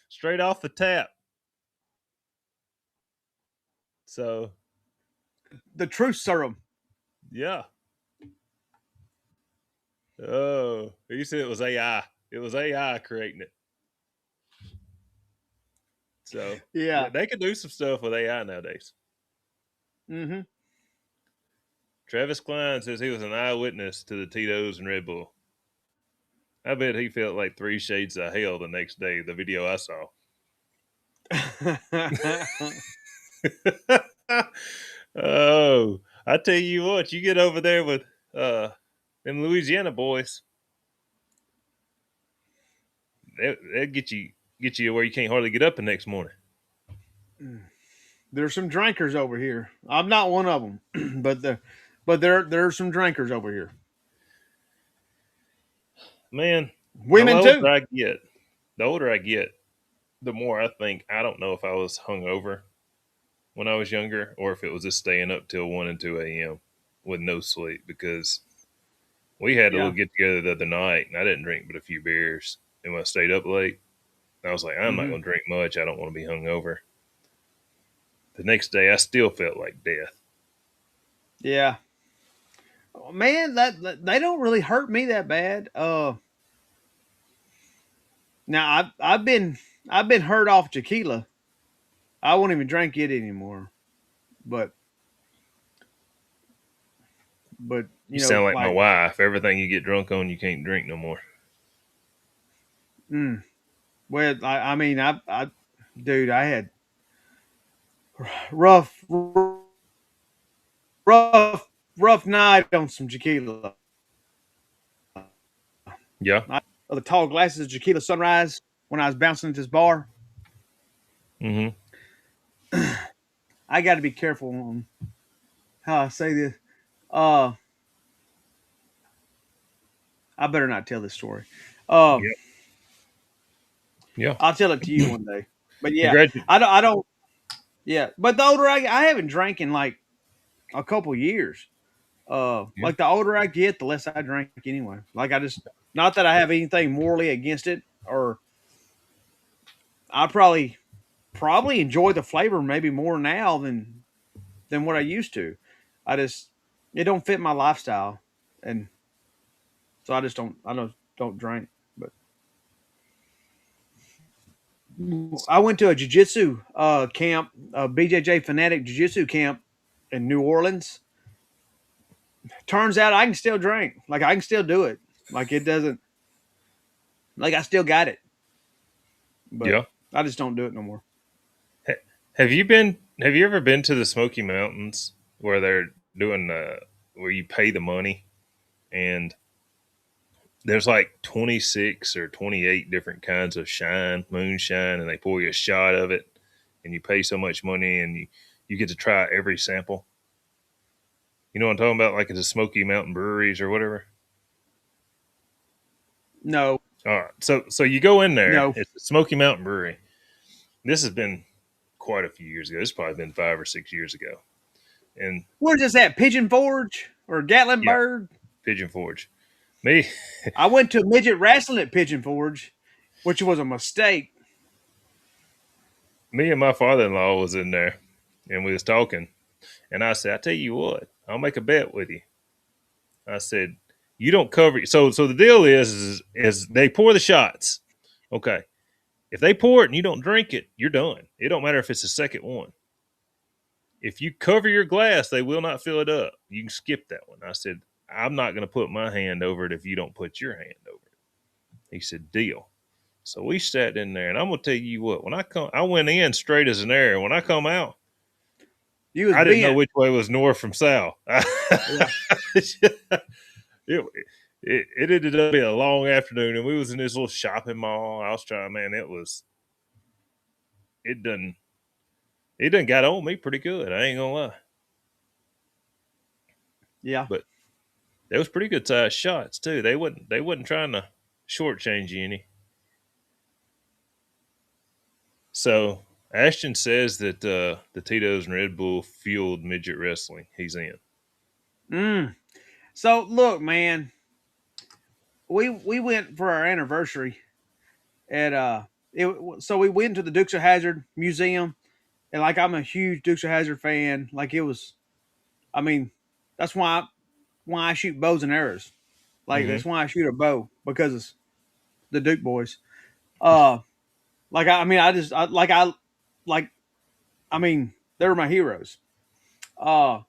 Straight off the tap. So, The truth serum. yeah. Oh, he said it was AI. It was AI creating it. So, yeah, Yeah. they can do some stuff with AI nowadays. Mm-hmm. Travis Klein says he was an eyewitness to the Tito's and Red Bull. I bet he felt like 3 shades of hell the next day, the video I saw. Oh, I tell you what, you get over there with them Louisiana boys, they'll get you where you can't hardly get up the next morning. There's some drinkers over here. I'm not one of them, but there's some drinkers over here. Man, Women too. the older I get, the more I think I don't know if I was hungover when I was younger or if it was just staying up till 1 and 2 a.m. with no sleep because we had a little Yeah. get together the other night and I didn't drink but a few beers. And when I stayed up late, I was like, I'm not Hmm. going to drink much. I don't want to be hungover. The next day, I still felt like death. Yeah. Oh, man, that they don't really hurt me that bad. Now I've been hurt off tequila. I won't even drink it anymore. But but You sound like my like wife. Everything you get drunk on, you can't drink no more. mm, well, I mean dude, I had rough rough night on some tequila. Yeah. The tall glasses of tequila sunrise when I was bouncing at this bar. Mm-hmm. I got to be careful on how I say this. Uh, I better not tell this story. Uh, Yeah. Yeah. I'll tell it to you one day. But yeah, Congratulations. I don't. Yeah, but the older I haven't drank in like a couple years. Yeah. Like the older I get, the less I drink anyway. Like I just, not that I have anything morally against it, or I probably enjoy the flavor maybe more now than what I used to. I just it don't fit my lifestyle, and so I don't drink. But I went to a jiu-jitsu camp, a BJJ fanatic jiu-jitsu camp in New Orleans. Turns out I can still drink. Like I can still do it. Like it doesn't. Like I still got it, but Yeah. I just don't do it no more. Have you been? Have you ever been to the Smoky Mountains where they're doing where you pay the money and there's like 26 or 28 different kinds of moonshine, and they pour you a shot of it, and you pay so much money, and you get to try every sample. You know what I'm talking about? Like at the Smoky Mountain breweries or whatever. No, All right, so you go in there. no. It's the Smoky Mountain Brewery. This has been quite a few years ago. This has probably been 5 or 6 years ago, and Where's this at? Pigeon Forge or yeah, Gatlinburg? Pigeon Forge. Me, I went to midget wrestling at Pigeon Forge, which was a mistake. me and my father-in-law was in there, and we was talking, and I said, "I tell you what, I'll make a bet with you." I said, "You don't cover." So the deal is they pour the shots. Okay, if they pour it and you don't drink it, you're done. It don't matter if it's the second one. If you cover your glass, they will not fill it up. You can skip that one. I said, "I'm not going to put my hand over it if you don't put your hand over it." He said, "Deal." So we sat in there, and I'm gonna tell you what. I went in straight as an arrow. When I come out, You was I didn't know bent. which way was north from south. Yeah. it, it ended up being a long afternoon, and we was in this little shopping mall. I was trying, man. It done it done got on me pretty good. I ain't gonna lie, Yeah. but they was pretty good sized shots too. They wasn't trying to shortchange you any. So Ashton says that the Tito's and Red Bull fueled midget wrestling. He's in. Mm. So look, man, we went for our anniversary at so we went to the Dukes of Hazard Museum, and like I'm a huge Dukes of Hazard fan. Like it was, I mean, that's why I shoot bows and arrows. Like Mm-hmm. that's why I shoot a bow because it's the Duke boys. Uh, like I mean, like I mean, they were my heroes. Uh,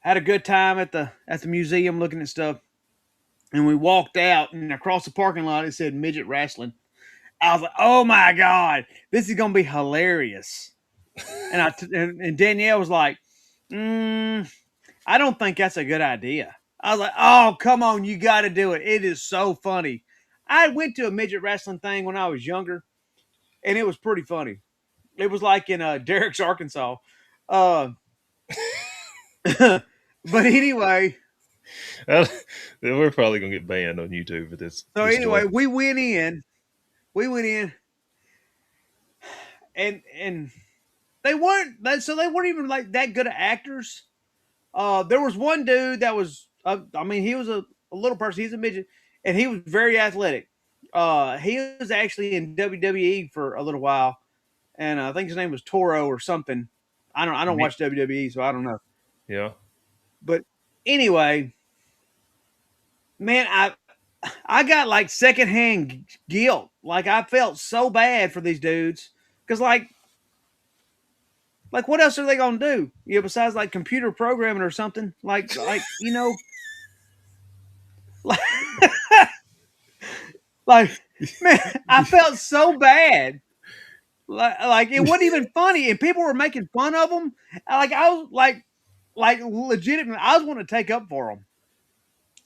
had a good time at the museum looking at stuff, and we walked out, and across the parking lot it said midget wrestling. I was like, oh my god, this is gonna be hilarious. And Danielle was like, I don't think that's a good idea. I was like, oh come on, you got to do it. It is so funny. I went to a midget wrestling thing when I was younger, and it was pretty funny. It was like in Derek's, Arkansas. Uh, but anyway, We're probably gonna get banned on YouTube for so this story. anyway, we went in. We went in, and they weren't even like that good of actors. There was one dude that was, I mean, he was a little person. He's a midget, and he was very athletic. He was actually in WWE for a little while, and I think his name was Toro or something. I don't Me- watch WWE, so I don't know. Yeah. But anyway, man, I got like secondhand guilt. Like I felt so bad for these dudes because like what else are they gonna do? You know, besides like computer programming or something. Like you know, like, like man, I felt so bad. Like it wasn't even funny, and people were making fun of them. Like I was like legitimately, I was wanting to take up for them.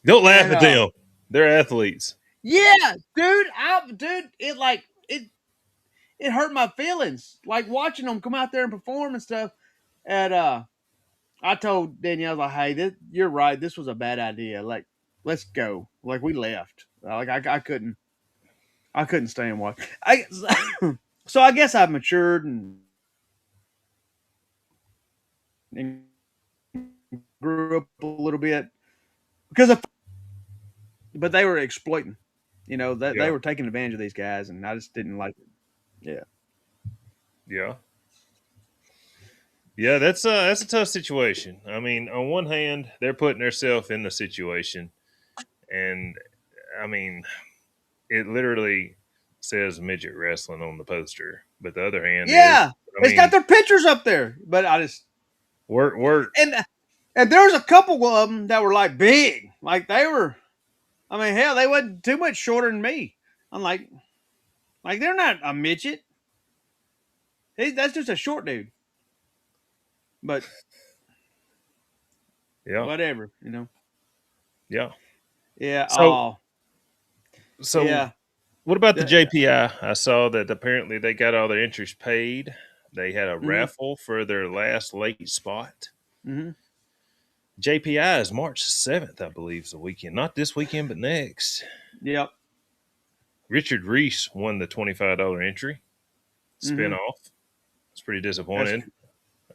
Don't laugh And at them. They're athletes. yeah, dude, it hurt my feelings. Like watching them come out there and perform and stuff. And I told Danielle, I was like, "Hey, you're right. This was a bad idea. Like, let's go." Like, we left. Like, I couldn't stay and watch. So I guess I've matured and grew up a little bit because of, but they were exploiting. You know that they Yeah. were taking advantage of these guys, and I just didn't like it. Yeah. Yeah. Yeah, that's a tough situation. I mean, on one hand, they're putting themselves in the situation, and I mean, it literally says midget wrestling on the poster. But the other hand is, Yeah, I it's got mean, their pictures up there. But I just work. and and there was a couple of them that were like big, like they were. I mean, hell, they wasn't too much shorter than me. I'm like they're not a midget. That's just a short dude. But Yeah, whatever, you know. yeah. Yeah. So, Oh, so yeah. what about the The, JPI? I saw that apparently they got all their entries paid. They had a mm-hmm, raffle for their last late spot. mm-hmm. JPI is March 7th, I believe, is the weekend. Not this weekend, but next. Yep. Richard Reese won the $25 entry Mm-hmm. spinoff. It's pretty That's disappointed.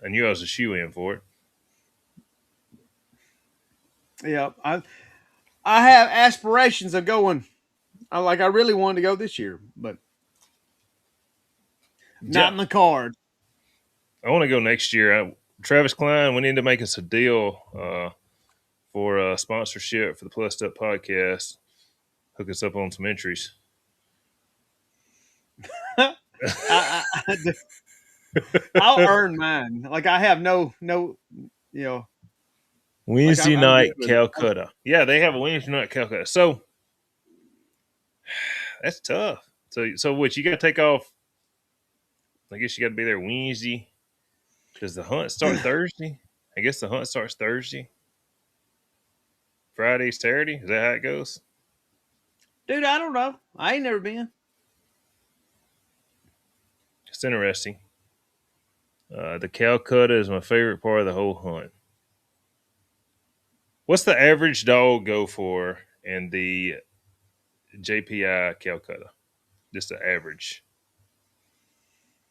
I knew I was a shoe in for it. yeah. I have aspirations of going. I really wanted to go this year, but not Yeah, in the card. I want to go next year. Travis Klein, we need to make us a deal for sponsorship for the Plus Up podcast. Hook us up on some entries. I, I'll earn mine. Like I have no, you know, like Wednesday I'm good night, with it. Calcutta. Yeah, they have a Wednesday night, Calcutta. So that's tough. So what? You got to take off. I guess you got to be there Wednesday. Does the hunt start Thursday? I guess the hunt starts Thursday, Friday, Saturday. Is that how it goes? Dude, I don't know. I ain't never been. It's interesting. The Calcutta is my favorite part of the whole hunt. What's the average dog go for in the JPI Calcutta? Just the average.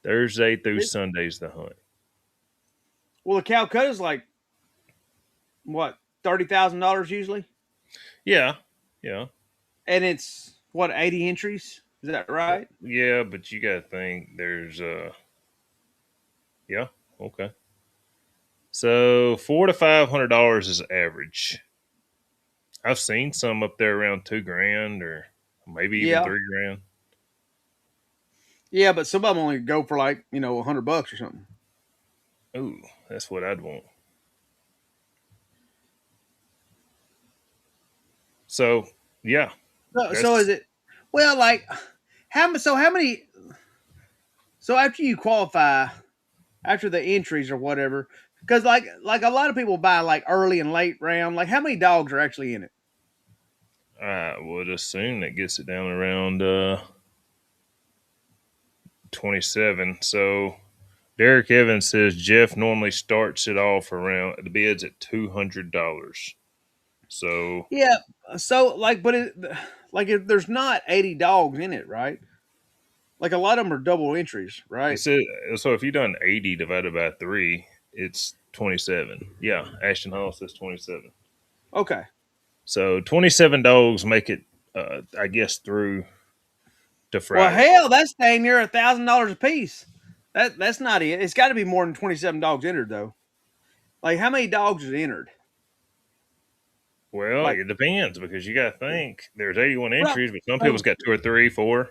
Thursday through Sunday's the hunt. Well, the Calcutta's like what $30,000 usually, Yeah, yeah, and it's what 80 entries. Is that right? yeah. But you got to think there's yeah, okay. So $400 to $500 is average. I've seen some up there around 2 grand or maybe even Yeah, 3 grand. yeah, but some of them only go for like $100 or something. Ooh, that's what I'd want. So yeah, So is that's it? Well, like how many? So after you qualify, after the entries or whatever, because like a lot of people buy like early and late round. Like how many dogs are actually in it? I would assume that gets it down around 27. So Derek Evans says Jeff normally starts it off around the bids at $200. So Yeah. So like if there's not 80 dogs in it, right? Like a lot of them are double entries, it right? said so if you done 80 divided by three, it's 27. Yeah, Ashton Hall says 27. Okay. So 27 dogs make it, I guess, through to Well, Friday. hell, that's dang near $1,000 a piece. That's not it. It's got to be more than 27 dogs entered though. Like how many dogs is entered? Well, Like it depends because you got to think there's 81 well, entries, but some people's oh, got two or three, four.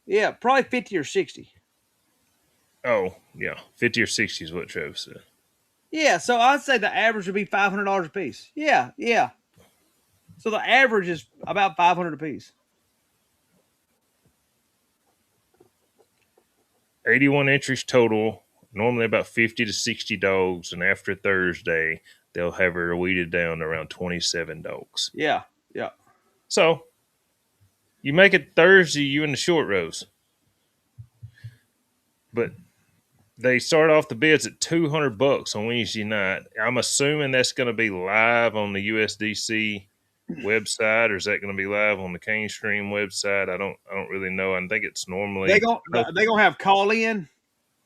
yeah, probably 50 or 60. Oh, yeah, 50 or 60 is what Travis said. Yeah, so I'd say the average would be $500 a piece. Yeah, yeah. So the average is about 500 a piece. 81 entries total, normally about 50 to 60 dogs, and after Thursday, they'll have her weeded down to around 27 dogs. Yeah, yeah, So you make it Thursday, you in the short rows. But they start off the bids at $200 on Wednesday night. I'm assuming that's going to be live on the USDC website, or is that going to be live on the Cane Stream website? I don't really know. I think it's they normally gon' posted. they gonna have call in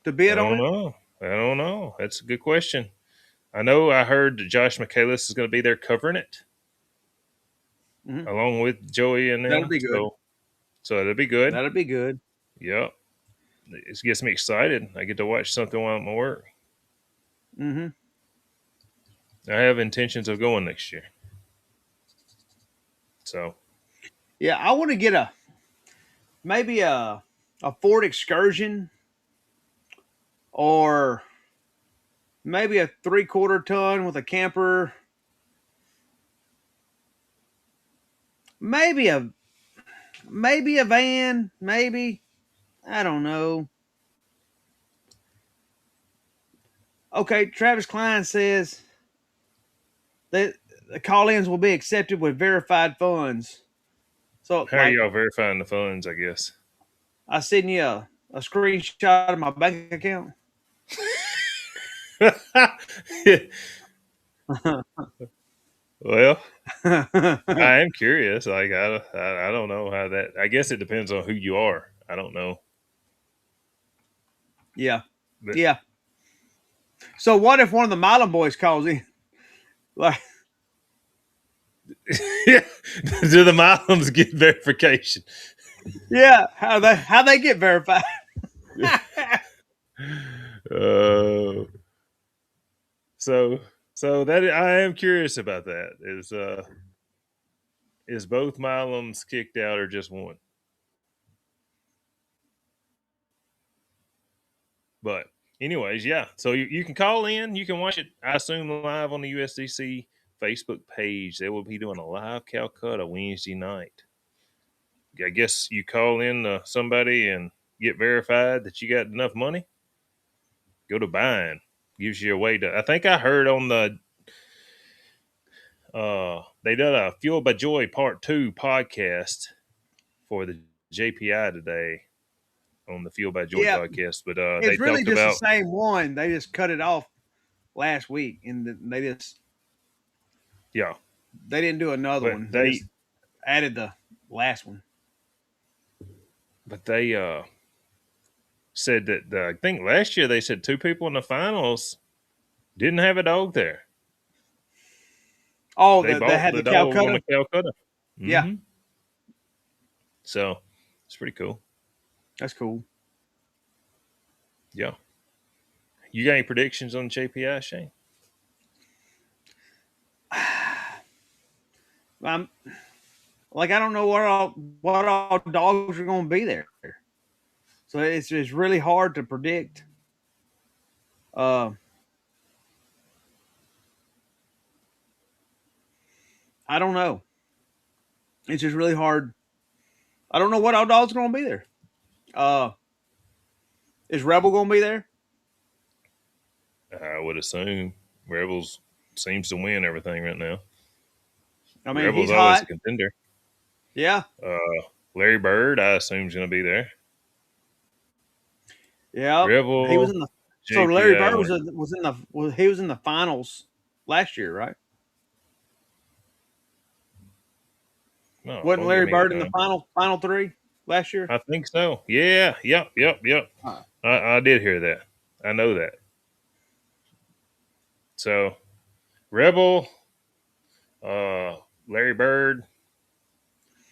to I bid on don't it. know. I don't know. That's a good question. I know I heard that Josh Michaelis is going to be there covering it Hmm. along with Joey and That'll them. be good. So that'll be good. That'll be good. Yep. it gets me excited. I get to watch something while I'm at work. Mm-hmm. I have intentions of going next year. So Yeah, I want to get maybe a Ford Excursion or maybe a 3/4 ton with a camper. Maybe a van. Maybe I don't know. Okay, Travis Klein says that the call-ins will be accepted with verified funds. So, how are like, y'all verifying the funds? I guess. I send you a screenshot of my bank account. Well, I am curious. Like I don't know how that. I guess it depends on who you are. I don't know, Yeah, but yeah. So, what if one of the Milam boys calls in? Like, do the Miles get verification? yeah, how they get verified? Uh, so so that I am curious about that. Is both Milems kicked out or just one? But anyways, yeah. So you can call in. You can watch it. I assume live on the USDC Facebook page. They will be doing a live Calcutta Wednesday night. I guess you call in somebody and get verified that you got enough money. Go to buying. Gives you a way to. I think I heard on the they did a Fuel by Joy Part 2 podcast for the JPI today on the Fuel by Joy Yeah, podcast, but they it's really talked just the about same one. They just cut it off last week, and yeah, they didn't do another but one. They they just added the last one. but they said that I think last year they said two people in the finals didn't have a dog there. Oh, They they bought had the the dog on the Calcutta. Calcutta. Yeah, Mm-hmm. So it's pretty cool. that's cool. Yeah. You got any predictions on JPI, Shane? I'm like I don't know what all dogs are going to be there, so it's really hard to predict. Uh, I don't know. It's just really hard. I don't know what all dogs are going to be there. Uh, is Rebel going to be there? I would assume Rebels seems to win everything right now. I mean, Rebels he's always a hot. contender. Yeah, Larry Bird, I assume, is going to be there. yeah. He was Rebel, in the. So Larry JPI Bird was winner. was in the he was in the finals last year, right? No, Wasn't don't get Larry me. Bird in the final three last year? I think so. Yeah. Yep. Yep. Yep. Uh, I did hear that. I know that. So Rebel, uh, Larry Bird,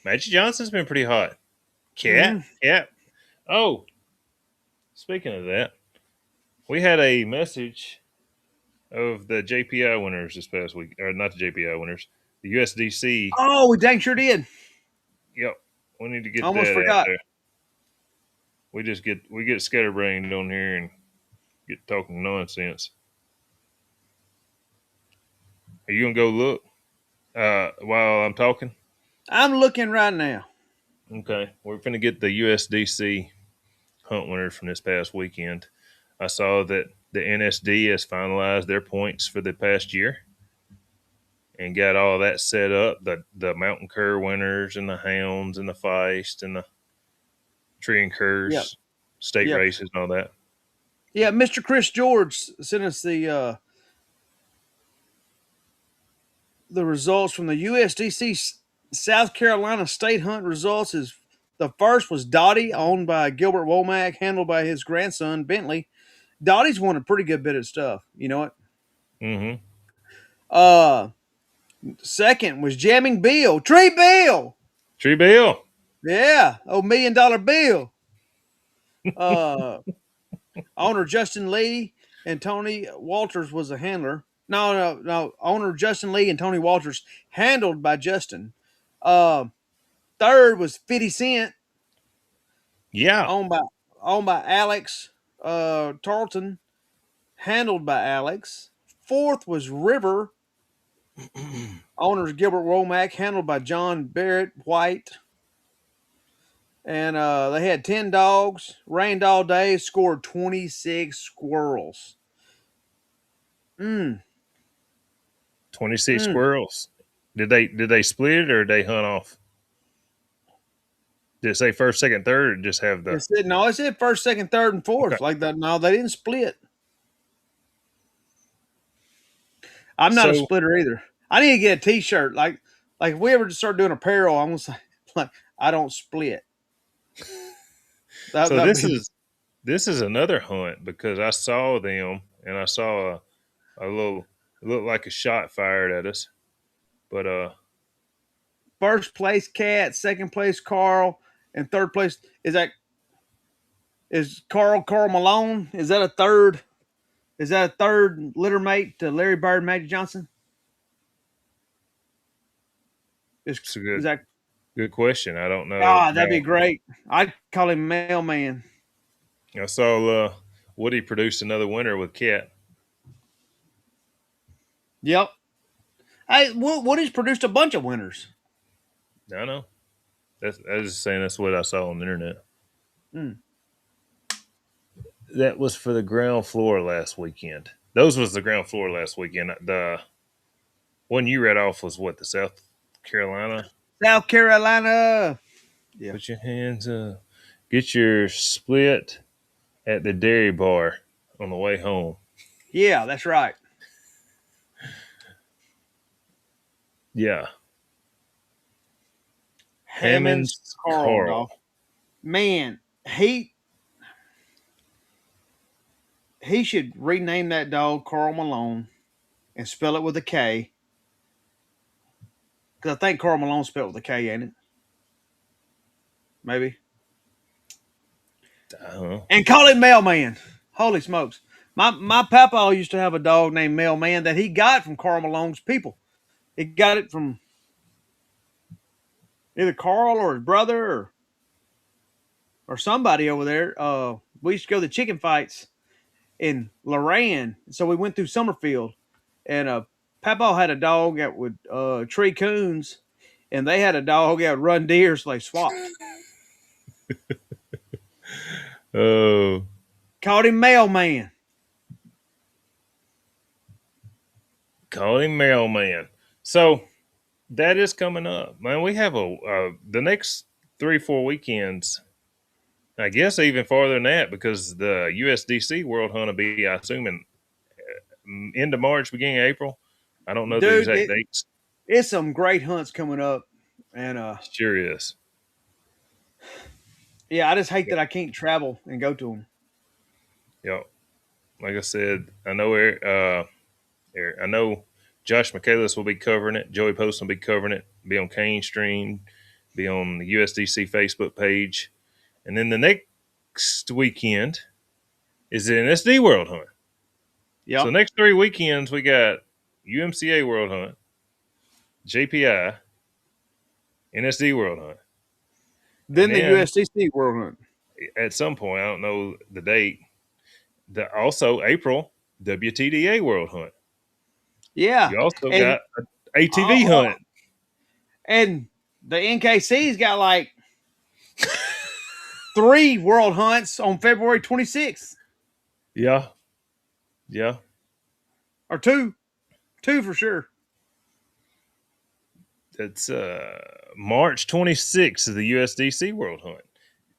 Magic Johnson's been pretty hot. Cat, mm, Cat. Oh, speaking of that, we had a message of the JPI winners this past week, or not the JPI winners, the USDC. oh, we dang sure did. Yep, we need to I get almost that out forgot. there. We get scatterbrained on here and get talking nonsense. Are you gonna go look while I'm talking? I'm looking right now. Okay, we're gonna get the USDC hunt winners from this past weekend. I saw that the NSD has finalized their points for the past year and got all that set up. The mountain cur winners and the hounds and the feist and the tree and Yep, curs, state yep, races and all that. yeah. Mr. Chris George sent us the results from the USDC South Carolina State Hunt results. Is the first was Dottie, owned by Gilbert Womack, handled by his grandson Bentley. Dottie's won a pretty good bit of stuff. You know what? Mm-hmm. Uh, Second was Jamming Bill, Tree Bill. Tree Bill. Yeah, $1 million bill. Uh, owner Justin Lee and Tony Walters was a handler. No. Owner Justin Lee and Tony Walters, handled by Justin. Uh, third was 50 Cent, Yeah. owned by owned by Alex Tarleton, handled by Alex. Fourth was River, owners Gilbert Womack, handled by John Barrett White. And they had 10 dogs, rained all day, scored 26 squirrels. Mm, 26 mm. squirrels. Did they split it or did they hunt off? Did it say first, second, third, or just have the It said first, second, third, and okay? fourth. Like that. No, they didn't split. I'm not a So splitter either. I need to get a T-shirt. Like if we ever just start doing apparel, I'm gonna say like I don't split. so That'd this be is another hunt because I saw them and I saw a little it looked like a shot fired at us, but first place Cat, second place Carl, and third place is Carl Malone. Is that a third? Is that a third litter mate to Larry Bird, and Magic Johnson? Is it's a is good that? good question. I don't know. Ah, that'd be No, great. I'd call him mailman. I saw Woody produced another winner with Cat. Yep. Hey, Woody's produced a bunch of winners. I know. I was just saying that's what I saw on the internet. Mm. That was for the ground floor last weekend. Those was the ground floor last weekend. The one you read off was what, the South Carolina? South Carolina. Yeah. Put your hands up. Get your split at the dairy bar on the way home. Yeah, that's right. Yeah. Hammond's Hammond's Carl, dog. Carl. Man, he should rename that dog Carl Malone and spell it with a K. Because I think Carl Malone spelled with a K, ain't it? Maybe. Uh-huh. And call him Mailman. Holy smokes. My papa used to have a dog named Mailman that he got from Carl Malone's people. He got it from either Carl or his brother or somebody over there. We used to go to the chicken fights in Loran. So we went through Summerfield, and Papa had a dog that would tree coons, and they had a dog that would run deer, so they swapped. Oh, Called him Mailman. call him mailman. So that is coming up, man. We have the next 3-4 weekends. I guess even farther than that because the USDC World Hunt will be, I assume, in end of March, beginning of April. I don't know the Dude, exact dates. it's some great hunts coming up, and Sure is. yeah, I just hate that I can't travel and go to them. Yeah, like I said, I know I know Josh Michaelis will be covering it. Joey Post will be covering it. Be on Kane Stream. Be on the USDC Facebook page. And then the next weekend is the NSD World Hunt. So Yep. next 3 weekends we got UMCA World Hunt, JPI, NSD World Hunt, and Then the then USDC World Hunt. at some point I don't know the date. Also April WTDA World Hunt. Yeah, You also and got a ATV uh, hunt. and the NKC's got like 3 world hunts on February 26th, Yeah, yeah. or two for sure. It's March 26th is the USDC World Hunt.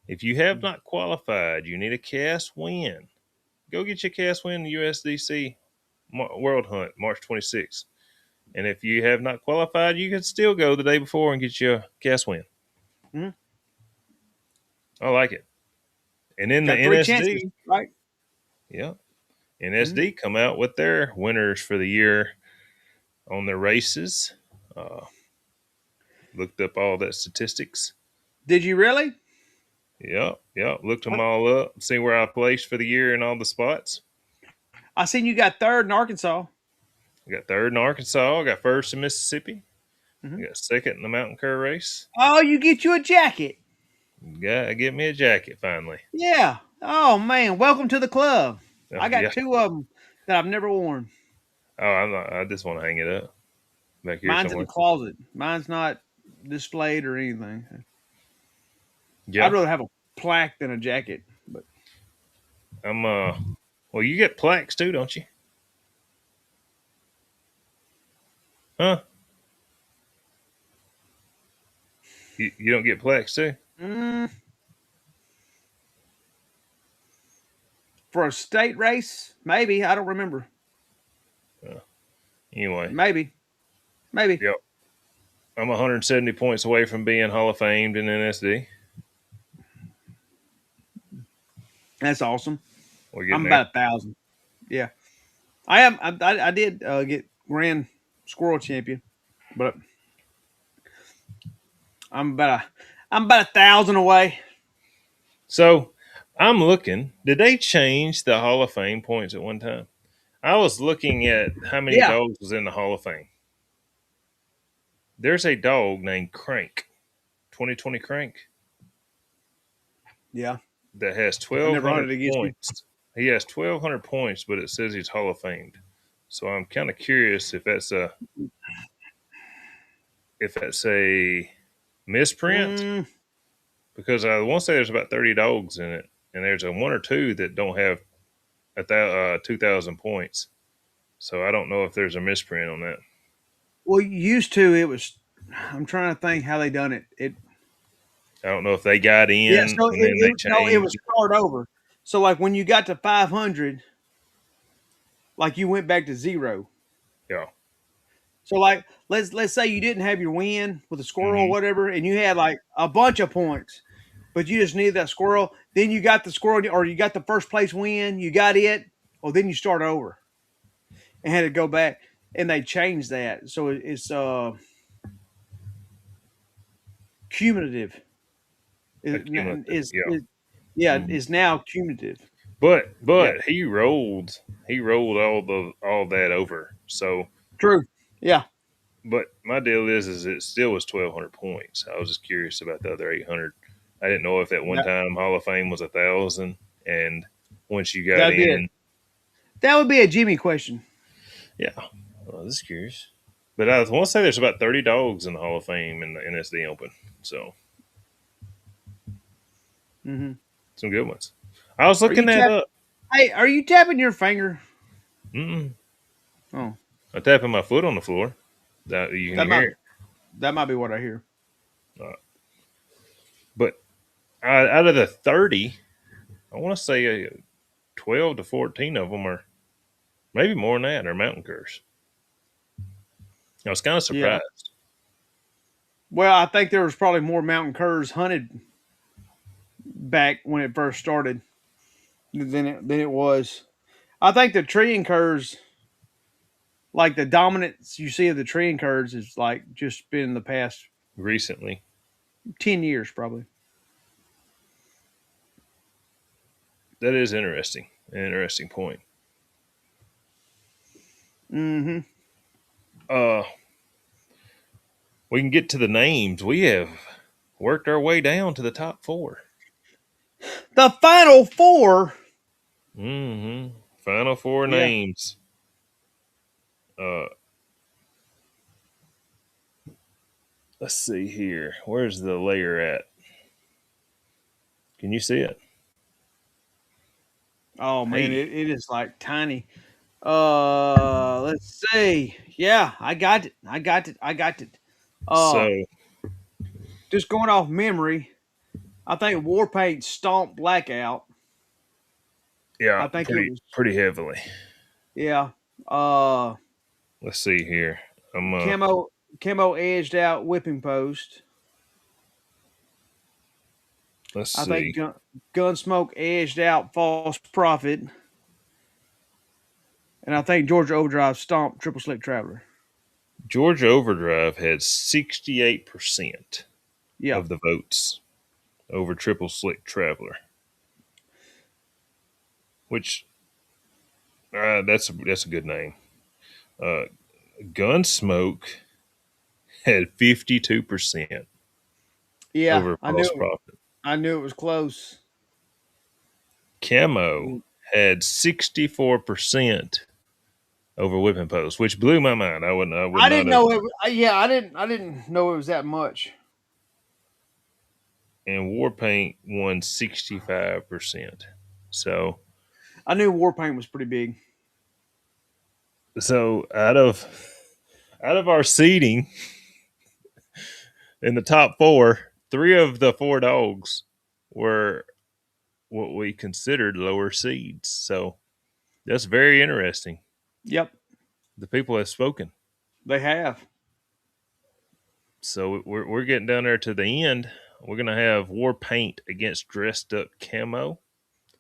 If you have not qualified, you need a cast win. Go get your cast win in the USDC World Hunt March 26th. And if you have not qualified, you can still go the day before and get your cast win. Mhm. I like it. And then the Got 3 chances, NSD, right? yeah, Mhm. NSD come out with their winners for the year on their races. Uh, Looked up all that statistics. Did you really? Yep, yep. Looked them What? all up, see where I placed for the year in all the spots. I seen you got third in Arkansas. I got third in Arkansas. I got first in Mississippi. I Hmm. got second in the mountain cur race. Oh, you get you a jacket. Got to get me a jacket finally. Yeah. Oh man, welcome to the club. Oh, I got yeah. two of them that I've never worn. Oh, I'm not. I just want to hang it up back here Mine's in the somewhere. closet. Mine's not displayed or anything. I'd Yeah, rather have a plaque than a jacket. But I'm. Well, you get plaques too, don't you? Huh? You don't get plaques too? mm, for a state race, maybe I don't remember. Uh, anyway, Maybe, maybe yep. I'm 170 points away from being Hall of Famed in NSD. that's awesome. We're I'm getting there. about 1,000. Yeah, I am. I did get grand squirrel champion, but I'm about a I'm about 1,000 away. So I'm looking. Did they change the Hall of Fame points at one time? I was looking at how many Yeah, dogs was in the Hall of Fame. There's a dog named Crank, 2020 Crank, yeah. that has I never 1,200 hunted against you. points. He has 1,200 points, but it says he's Hall of Famed. So I'm kind of curious if that's a misprint, Mm, because I want to say there's about 30 dogs in it, and there's a one or two that don't have 2,000 points. So I don't know if there's a misprint on that. well, used to it was. I'm trying to think how they done it. I don't know if they got Yeah, in so and then they no, it changed. was start over. So like when you got to 500, like you went back to zero. Yeah. So like let's say you didn't have your win with a squirrel or Hmm. whatever, and you had like a bunch of points, but you just needed that squirrel. Then you got the squirrel, or you got the first place win, you got it. Well, then you start over and had to go back, and they changed that, so it's cumulative. Accumulative. Yeah. Is yeah, Hmm. is now cumulative. Yeah, But he rolled all that over. So, true. Yeah, but my deal is it still was 1,200 points. I was just curious about the other 800. I didn't know if at one that time Hall of Fame was 1,000, and once you got that'd be it. in, That would be a Jimmy question. yeah, I was just curious. But I want to say there's about 30 dogs in the Hall of Fame in the NSD Open, so Hmm. some good ones. I was Are you looking that tap? up. Hey, are you tapping your finger? Mm-mm. Oh, I'm tapping my foot on the floor. That you can that might hear it. that might be what I hear. Uh, but out of the 30, I want to say 12 to 14 of them are maybe more than that are mountain curs. I was kind of Yeah. surprised. Well, I think there was probably more mountain curs hunted back when it first started than it was. I think the treeing curs, like the dominance you see of the treeing curs, is like just been in the past Recently. 10 years, probably. That is interesting. An interesting point. Hmm. Uh, we can get to the names. We have worked our way down to the top four. The final four. Final four Yeah. names. Uh, let's see here. Where's the layer at? Can you see it? Oh man, Hey, it is like tiny. Let's see. Yeah, I got it. I got it. I got it. Uh, so just going off memory, I think Warpaint stomped Blackout. yeah, I think it pretty was, pretty heavily. yeah. Uh, Let's see here. I'm Camo edged out Whipping Post. let's I think see. Gunsmoke edged out False Prophet, and I think Georgia Overdrive stomped Triple Slick Traveler. Georgia Overdrive had 68% Yeah, of the votes. over Triple Slick Traveler, which that's a good name. Uh, Gunsmoke had 52% Yeah, over I false knew. prophet. I knew it was close. Camo had 64% over Whipping Post, which blew my mind. I would I not didn't have. know it. Yeah, I didn't. I didn't know it was that much. And Warpaint won 65%. So I knew war paint was pretty big. so out of our seeding in the top four, three of the four dogs were what we considered lower seeds. So that's very interesting. Yep, The people have spoken. they have. So we're getting down there to the end. We're gonna have War Paint against Dressed Up Camo.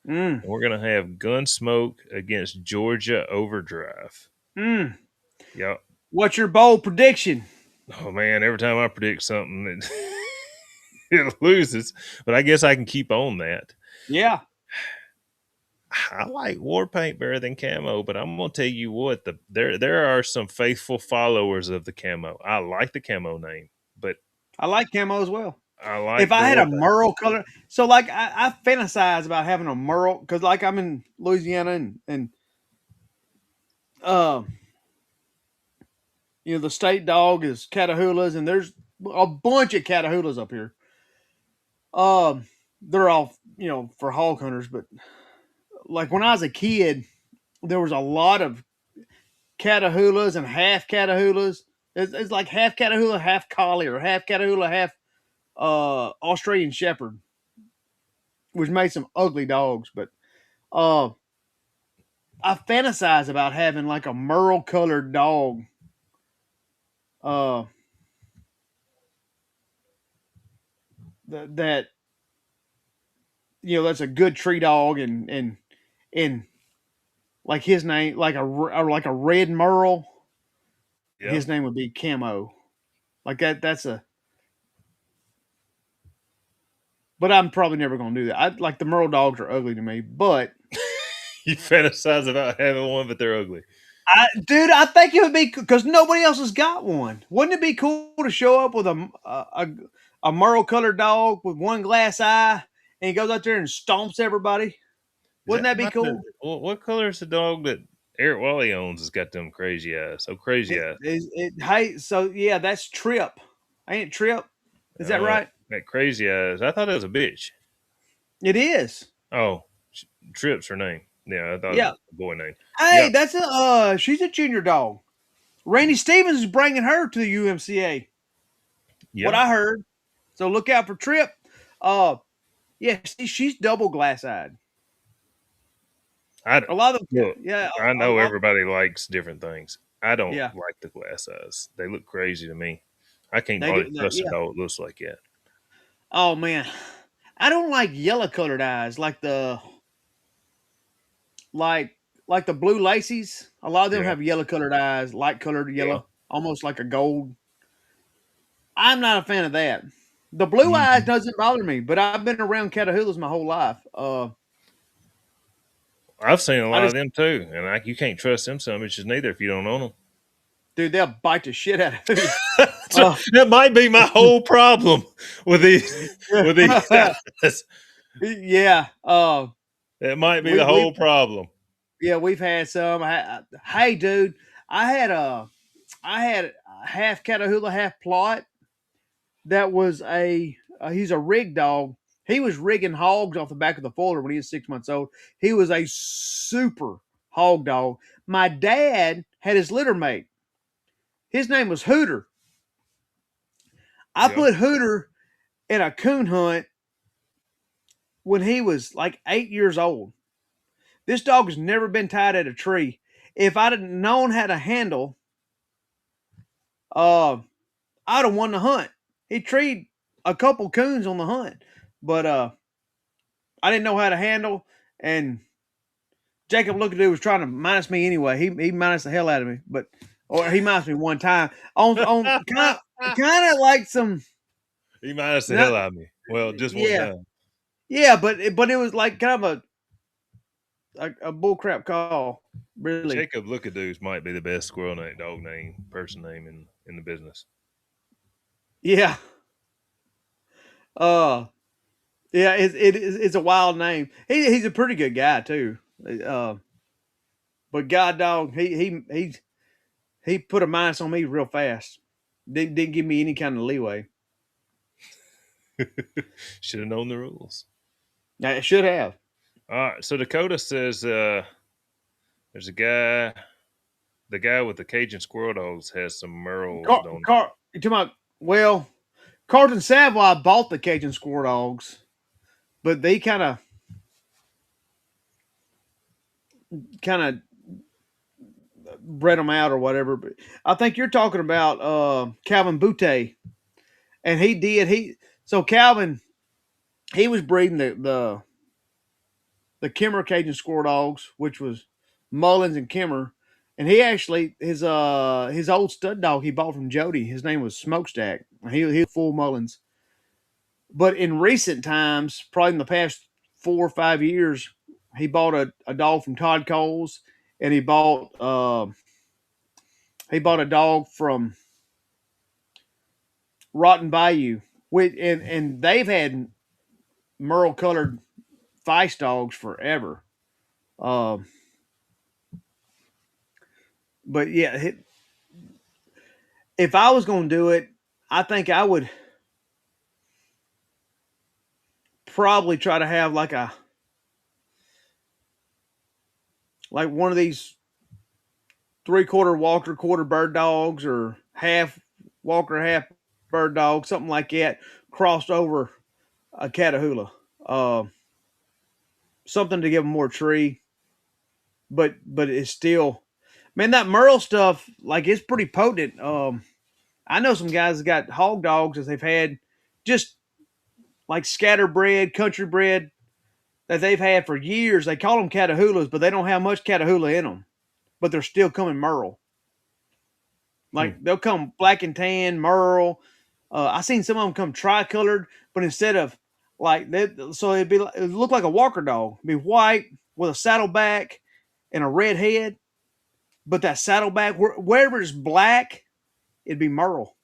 Mm, And we're gonna have Gunsmoke against Georgia Overdrive. mm. Yep. What's your bold prediction? Oh man, every time I predict something, it loses. But I guess I can keep on that. Yeah, I like war paint better than camo, but I'm gonna tell you what, there are some faithful followers of the camo. I like the camo name, but I like camo as well. I If like the I had war a paint. merle color, so like I fantasize about having a merle because like I'm in Louisiana and uh, the state dog is Catahoulas and there's a bunch of Catahoulas up here. Um, they're all for hog hunters, but like when I was a kid, there was a lot of Catahoulas and half Catahoulas. It's like half Catahoula, half collie, or half Catahoula, half Australian Shepherd, which made some ugly dogs. But uh, I fantasize about having like a merle colored dog. Uh, that that's a good tree dog and like his name like a red merle. Yep. His name would be Camo. Like that. That's a. But I'm probably never gonna do that. I like the merle dogs are ugly to me, but You fantasize about having one, but they're ugly. dude, I think it would be because nobody else has got one. Wouldn't it be cool to show up with a merle colored dog with one glass eye and he goes out there and stomps everybody? Is Wouldn't that that be not the cool? what color is the dog that Eric Wally owns? Has got them crazy eyes. So crazy eyes. Hey, so yeah, that's Trip. Ain't it Trip? Is that Oh, right? that crazy eyes. I thought it was a bitch. It is. Oh, Trip's her name. Yeah, I thought it Yeah. was a boy name. Hey, Yep. that's a she's a junior dog. Randy Stevens is bringing her to the UMCA. What Yeah. I heard. So look out for Trip. Uh, yeah, she's double glass eyed. I A lot of them, look. yeah, I a know lot. everybody likes different things. I don't Yeah, like the glass eyes. They look crazy to me. I can't they hardly do. trust a Yeah. dog that looks like that. Oh man, I don't like yellow colored eyes like like like the blue lacies. A lot of them Yeah. have yellow colored eyes, light colored Yeah. yellow, almost like a gold. I'm not a fan of that. The blue eyes Mhm. doesn't bother me, but I've been around Catahoulas my whole life. I've seen a I lot of just them too, and you can't trust them some bitches neither if you don't own dude, they'll bite the shit out of you. them. Uh, That might be my whole problem with these guys. yeah. That might be We the we whole problem. yeah we've had some. Hey, dude, I had a I had a half Catahoula, half plot. That was he's a rig dog. He was rigging hogs off the back of the foaler when he was 6 months old. He was a super hog dog. My dad had his litter mate. His name was Hooter. I Yeah. put Hooter in a coon hunt when he was like 8 years old. This dog has never been tied at a tree. If I'd have known how to handle, uh, I'd have won the hunt. He treed a couple coons on the hunt, but I didn't know how to handle, and Jacob Lookadoo was trying to minus me anyway. He minus the hell out of me, or he minus me one time on kind of like some. He minus the Not hell out of me. Well, just one yeah, time. yeah, but it was like kind of a bullcrap call, really. Jacob Lookadoos might be the best squirrel name, dog name, person name in the business. Yeah, uh, yeah, it's a wild name. He's a pretty good guy too. Uh, but God dog, he put a minus on me real fast. Didn't give me any kind of leeway. Should have known the rules. I should have. All right. So Dakota says there's a guy. The guy with the Cajun squirrel dogs has some merles, don't You talking about? Well, Carlton Savoy bought the Cajun Squirrel Dogs, but they kind of bred them out or whatever. But I think you're talking about Calvin Boutte, and Calvin he was breeding the Kimmer Cajun Squirrel Dogs, which was Mullins and Kimmer. And he actually his old stud dog he bought from Jody. His name was Smokestack. He was full Mullins. But in recent times, probably in the past 4 or 5 years, he bought a dog from Todd Coles, and he bought a dog from Rotten Bayou. And they've had merle colored Feist dogs forever. Um, but yeah, if I was going to do it, I think I would probably try to have like one of these 3/4 Walker, quarter bird dogs, or half Walker, half bird dog, something like that, crossed over a Catahoula. Uh, Something to give them more tree, but it's still, man, that Merle stuff, like, it's pretty potent. I know some guys that got hog dogs that they've had just like scatterbred, country bred that they've had for years. They call them Catahoulas, but they don't have much Catahoula in them, but they're still coming Merle. Hmm. Like, they'll come black and tan, Merle. I seen some of them come tricolored, but instead of like that, so it look like a Walker dog. It'd be white with a saddleback and a red head, but that saddleback wherever it's black, it'd be Merle.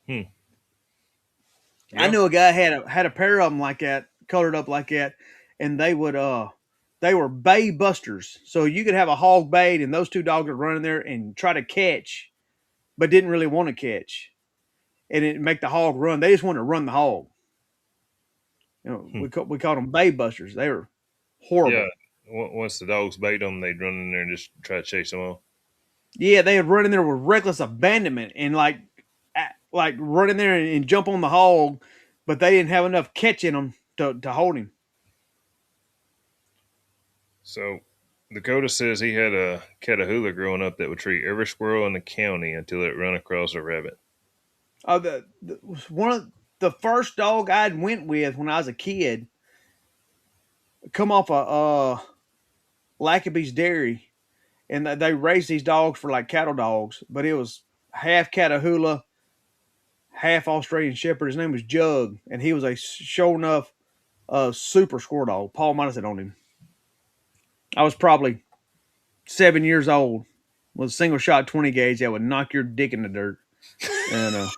Hmm. I Yeah. knew a guy had a pair of them like that, colored up like that, and they were bay busters. So you could have a hog bayed, and those two dogs would run in there and try to catch, but didn't really want to catch, and it make the hog run. They just wanted to run the hog. Hmm. We called them bay busters. They were Yeah. horrible. Once the dogs bait them, they'd run in there and just try to chase them off. Yeah, they would run in there with reckless abandonment and like run in there and jump on the hog, but they didn't have enough catch in them to hold him. So Dakota says he had a Catahoula growing up that would treat every squirrel in the county until it run across a rabbit. The one of the first dog I'd went with when I was a kid come off a Lackaby's Dairy, and they raised these dogs for like cattle dogs, but it was half Catahoula, half Australian Shepherd. His name was Jug, and he was a sure enough super score dog. Paul might have said on him. I was probably 7 years old with a single shot 20 gauge that would knock your dick in the dirt. And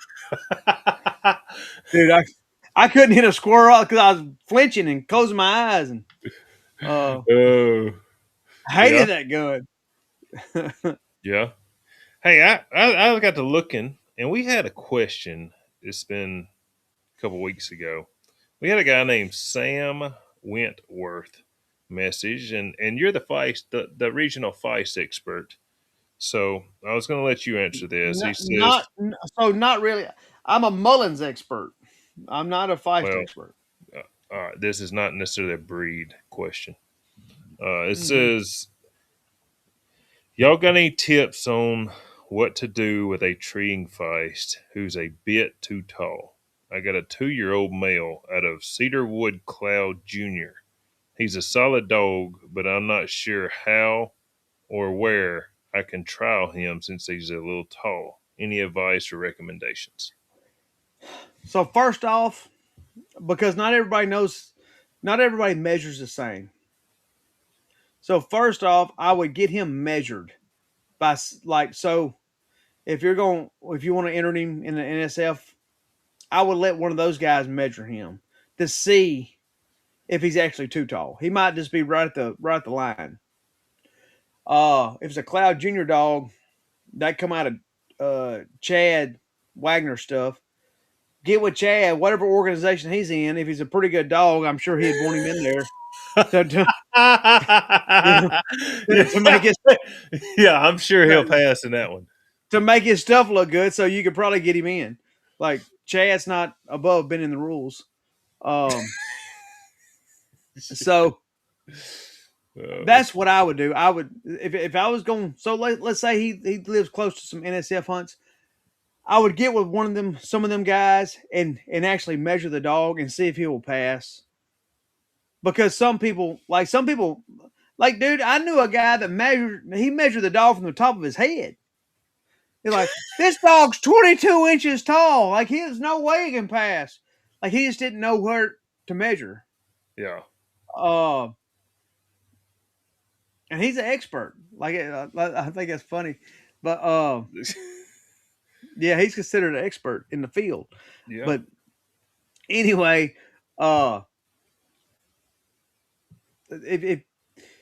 dude, I couldn't hit a squirrel because I was flinching and closing my eyes, and uh, Oh, yeah, hated that gun. yeah. Hey, I got to looking, and we had a question. It's been a couple weeks ago. We had a guy named Sam Wentworth message, and you're the feist, the regional feist expert. So I was going to let you answer this. He Not, says, not so not really. I'm a Mullins expert. I'm not a Feist "Well, expert. all right, this is not necessarily a breed question. It Hmm. says, y'all got any tips on what to do with a treeing feist who's a bit too tall? I got a 2 year old male out of Cedarwood Cloud Jr. He's a solid dog, but I'm not sure how or where I can trial him since he's a little tall. Any advice or recommendations?" So first off, because not everybody measures the same. So first off, I would get him measured by like so. If you want to enter him in the NSF, I would let one of those guys measure him to see if he's actually too tall. He might just be right at the line. If it's a Cloud Junior dog that come out of Chad Wagner stuff, get with Chad, whatever organization he's in. If he's a pretty good dog, I'm sure he'd want him in there to you know, to Yeah. make his Yeah, I'm sure he'll pass in that one. to make his stuff look good. So you could probably get him in. Like Chad's not above bending the rules. Um, so Uh, that's what I would do. I would if I was going. So let's say he lives close to some NSF hunts. I would get with one of them, some of them guys, and actually measure the dog and see if he will pass. Because some people, like dude, I knew a guy that measured the dog from the top of his head. He's like, this dog's 22 inches tall. Like he has no way he can pass. Like he just didn't know where to measure. yeah. Uh, and he's an expert. Like I think that's funny, but yeah, he's considered an expert in the field. Yeah. But anyway, uh, if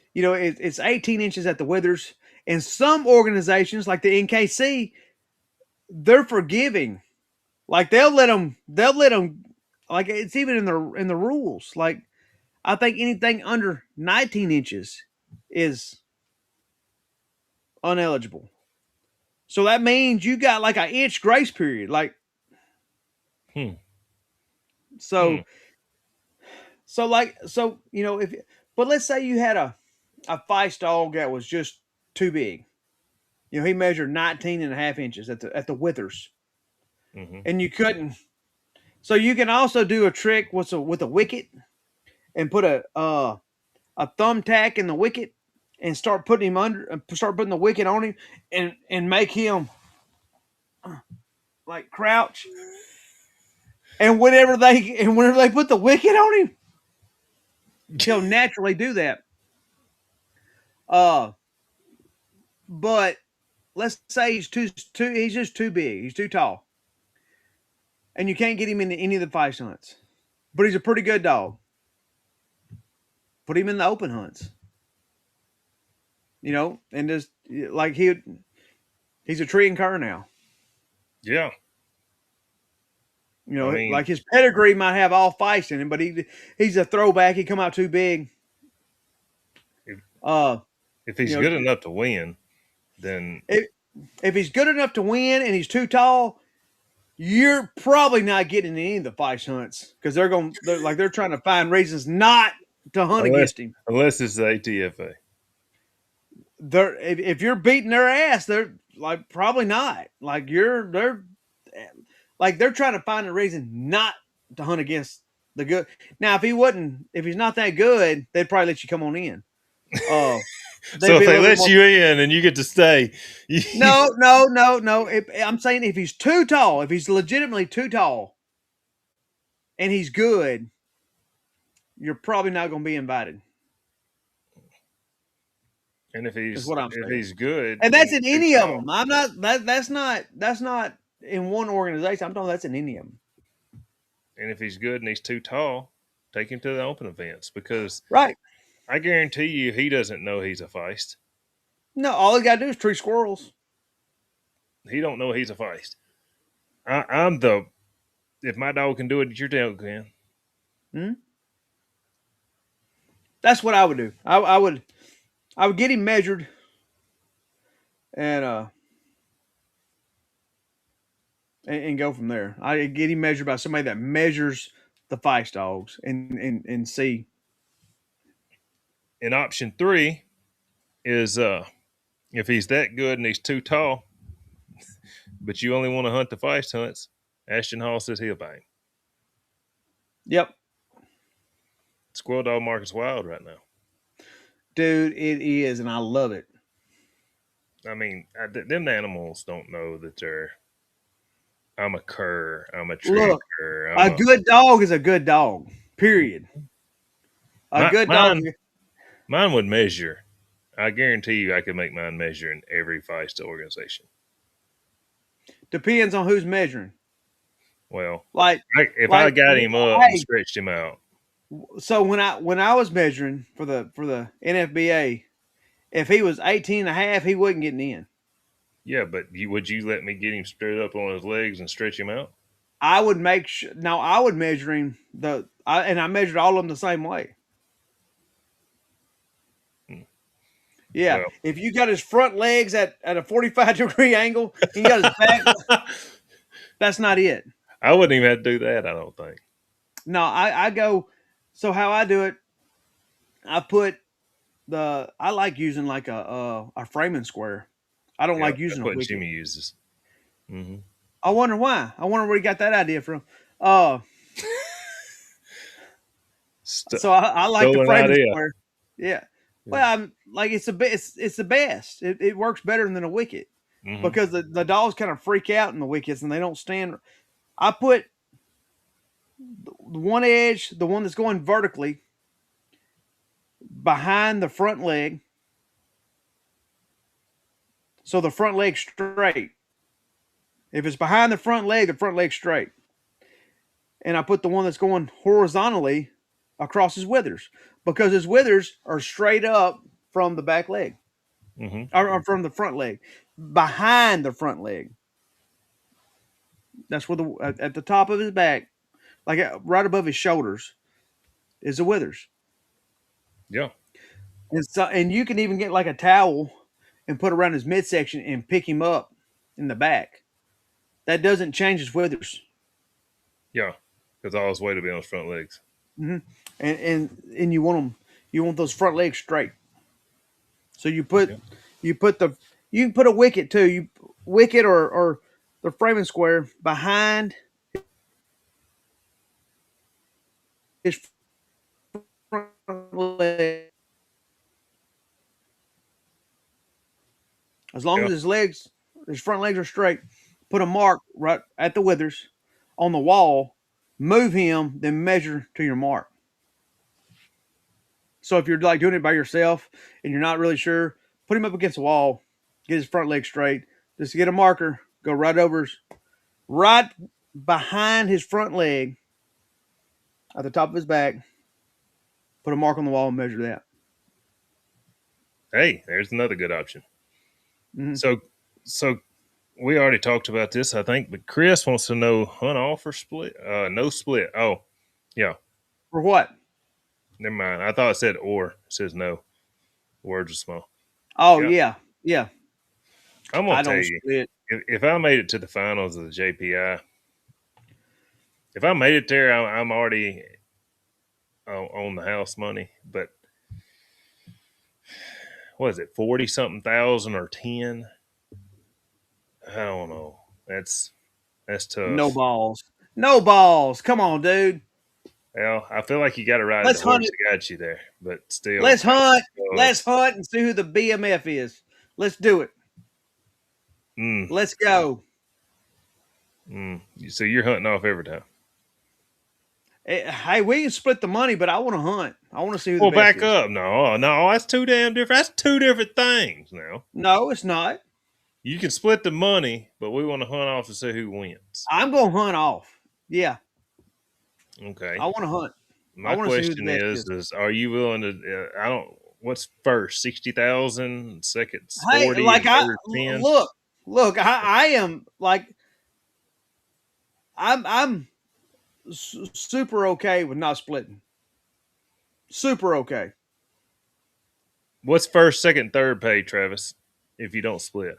it's 18 inches at the withers, and some organizations like the NKC, they're forgiving. Like they'll let them, like it's even in the rules. Like I think anything under 19 inches is uneligible. So that means you got like an inch grace period. Like Hmm. Hmm. so so if but let's say you had a feist dog that was just too big. He measured 19 and a half inches at the withers, Hmm. and you couldn't. So you can also do a trick with a wicket and put a thumbtack in the wicket and start putting the wicket on him and make him like crouch. And whenever they put the wicket on him, he'll naturally do that. Uh, but let's say he's just too big. He's too tall, and you can't get him into any of the fight hunts. But he's a pretty good dog. Put him in the open hunts. And just like he's a tree and cur now. Yeah. I mean, Like his pedigree might have all fights in him, but he's a throwback. He come out too big. if, Uh, if he's you good know, enough to win, then if he's good enough to win and he's too tall, you're probably not getting any of the fight hunts because they're trying to find reasons not to hunt unless against him. unless it's the ATFA. If you're beating their ass, they're like probably not. Like they're trying to find a reason not to hunt against the good. Now, if he's not that good, they'd probably let you come on in. Uh, they'd So be if a they little bit let more. you in and you get to stay, No, no, no, no. I'm saying if he's too tall, if he's legitimately too tall, and he's good, you're probably not going to be invited. and if Is he's what I'm if saying, he's good and and that's he's in too any of tall, them. I'm not that. That's not in one organization. I'm talking that's in any of them. and if he's good and he's too tall, take him to the open events because Right? I guarantee you he doesn't know he's a feist. No, all he got to do is treat squirrels. He don't know he's a feist. I'm the if my dog can do it, your dog can. Hmm? That's what I would do. I would get him measured and and go from there. I get him measured by somebody that measures the feist dogs and see. And option 3 is if he's that good and he's too tall, but you only want to hunt the feist hunts, Ashton Hall says he'll buy him. Yep, Squirrel dog market's wild right now. dude, it is, and I love it. I mean, them animals don't know that they're. I'm a cur. I'm a true Look, cur. I'm a a good dog is a good dog. Period. A my, good dog mine would measure. I guarantee you, I could make mine measure in every Feist organization. depends on who's measuring. Well, Like, if I like, got him up and hey, stretched him out, so when I was measuring for the NFBA, if he was 18 and a half, he wasn't getting in. yeah, but would you let me get him straight up on his legs and stretch him out? I would make sure. No, I would measure him and I measured all of them the same way. Hmm. Yeah, Well, if you got his front legs at a 45-degree angle, and you got his back, that's not it. I wouldn't even have to do that. I don't think. No, I go. So how I do it, I put I like using like a framing square. I don't Yeah, like that's using a what wicket. Jimmy uses. Hmm. I wonder why. I wonder where he got that idea from. Uh, so I like the Stolen framing idea. square. Yeah. Yeah. Well, I'm like it's the best. It works better than a wicket Hmm. because the dogs kind of freak out in the wickets and they don't stand. I put the one edge, the one that's going vertically, behind the front leg, so the front leg's straight. If it's behind the front leg's straight. And I put the one that's going horizontally across his withers because his withers are straight up from the back leg Hmm. or from the front leg, behind the front leg. That's where at the top of his back, like right above his shoulders, is the withers. Yeah. And you can even get like a towel and put around his midsection and pick him up in the back. That doesn't change his withers. Yeah. Because all his weight will be on his front legs. Hmm. And you want those front legs straight. So Yeah. you put the you can put a wicket too. You wicket or the framing square behind his front leg. As long Yeah. as his front legs are straight, put a mark right at the withers on the wall. Move him, then measure to your mark. So if you're like doing it by yourself and you're not really sure, put him up against the wall, get his front leg straight. Just get a marker, go right behind his front leg at the top of his back, put a mark on the wall and measure that. Hey, there's another good option. Mm-hmm. So, so we already talked about this, I think, but Chris wants to know hunt off or split. No split. Oh, yeah. For what? Never mind. I thought it said or. It says no. Words are small. Oh Yeah. yeah, yeah. I'm gonna I tell don't you, split. if I made it to the finals of the JPI, if I made it there, I'm already on the house money. But what is it, 40 something thousand or 10? I don't know. That's No tough. balls. No balls. Come on, dude. Well, I feel like you got to ride the Let's hunt horse it. that got you there, but still, Let's hunt. Let's that's hunt and see who the BMF is. Let's do it. mm, Let's go. mm. So you're hunting off every time. Hey, we can split the money, but I want to hunt. I want to see who the Well, best back is. up. No, no, that's too damn different. That's two different things. Now No, it's not. you can split the money, but we want to hunt off to see who wins. I'm gonna hunt off. Yeah, I Okay. want to hunt. I My want to see who the question best is. is are you willing to? I don't. What's first? 60,000. Second's Hey, 40, like and I third 10. look. I am like I'm super okay with not splitting. Super okay. What's first, second, third pay, Travis? If you don't split,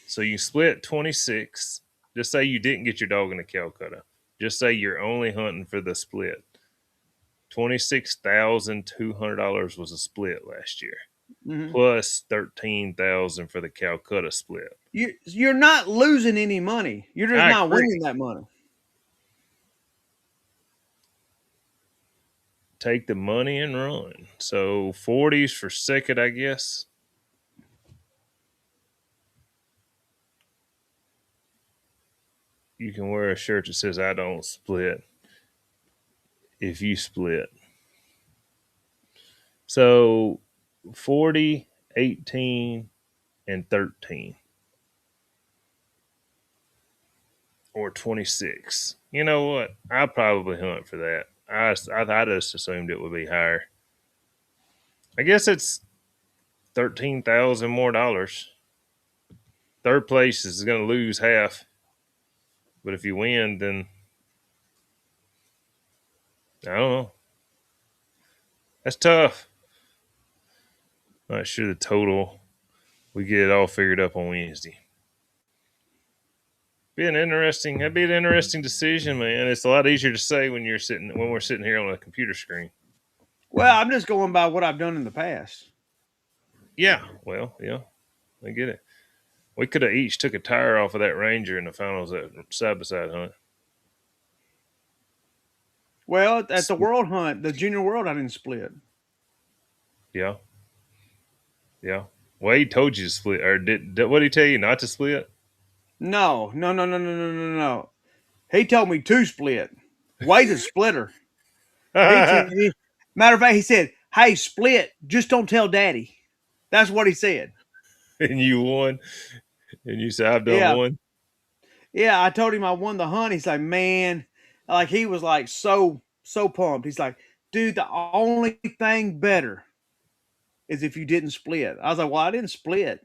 so you split 26. Just say you didn't get your dog in the Calcutta. Just say you're only hunting for the split. $26,200 was a split last year, Hmm. plus 13,000 for the Calcutta split. You're not losing any money. You're just I not agree. winning that money. Take the money and run. So 40s for second, I guess. you can wear a shirt that says "I don't split" if you split. So 40, 18, and 13, or 26. You know what? I'll probably hunt for that. I just assumed it would be higher. I guess it's 13,000 more dollars. Third place is going to lose half, but if you win, then I don't know. That's tough. Not sure the total. We get it all figured up on Wednesday. That'd be an interesting decision, man. It's a lot easier to say when we're sitting here on a computer screen. Well, I'm just going by what I've done in the past. Yeah, well, yeah, I get it. We could have each took a tire off of that Ranger in the finals at side by side hunt. Well, at the World Hunt, the Junior World, I didn't split. Yeah, yeah. Wade told you to split, or did what did he tell you not to split? No, no, no, no, no, no, no, no. He told me to split. Wade's a splitter. And Matter of fact, he said, "Hey, split. Just don't tell Daddy." That's what he said. you won, and you said I've done Yeah, one. yeah. I told him I won the hunt. He's like, man, like he was like so pumped. He's like, dude, the only thing better is if you didn't split. I was like, well, I didn't split.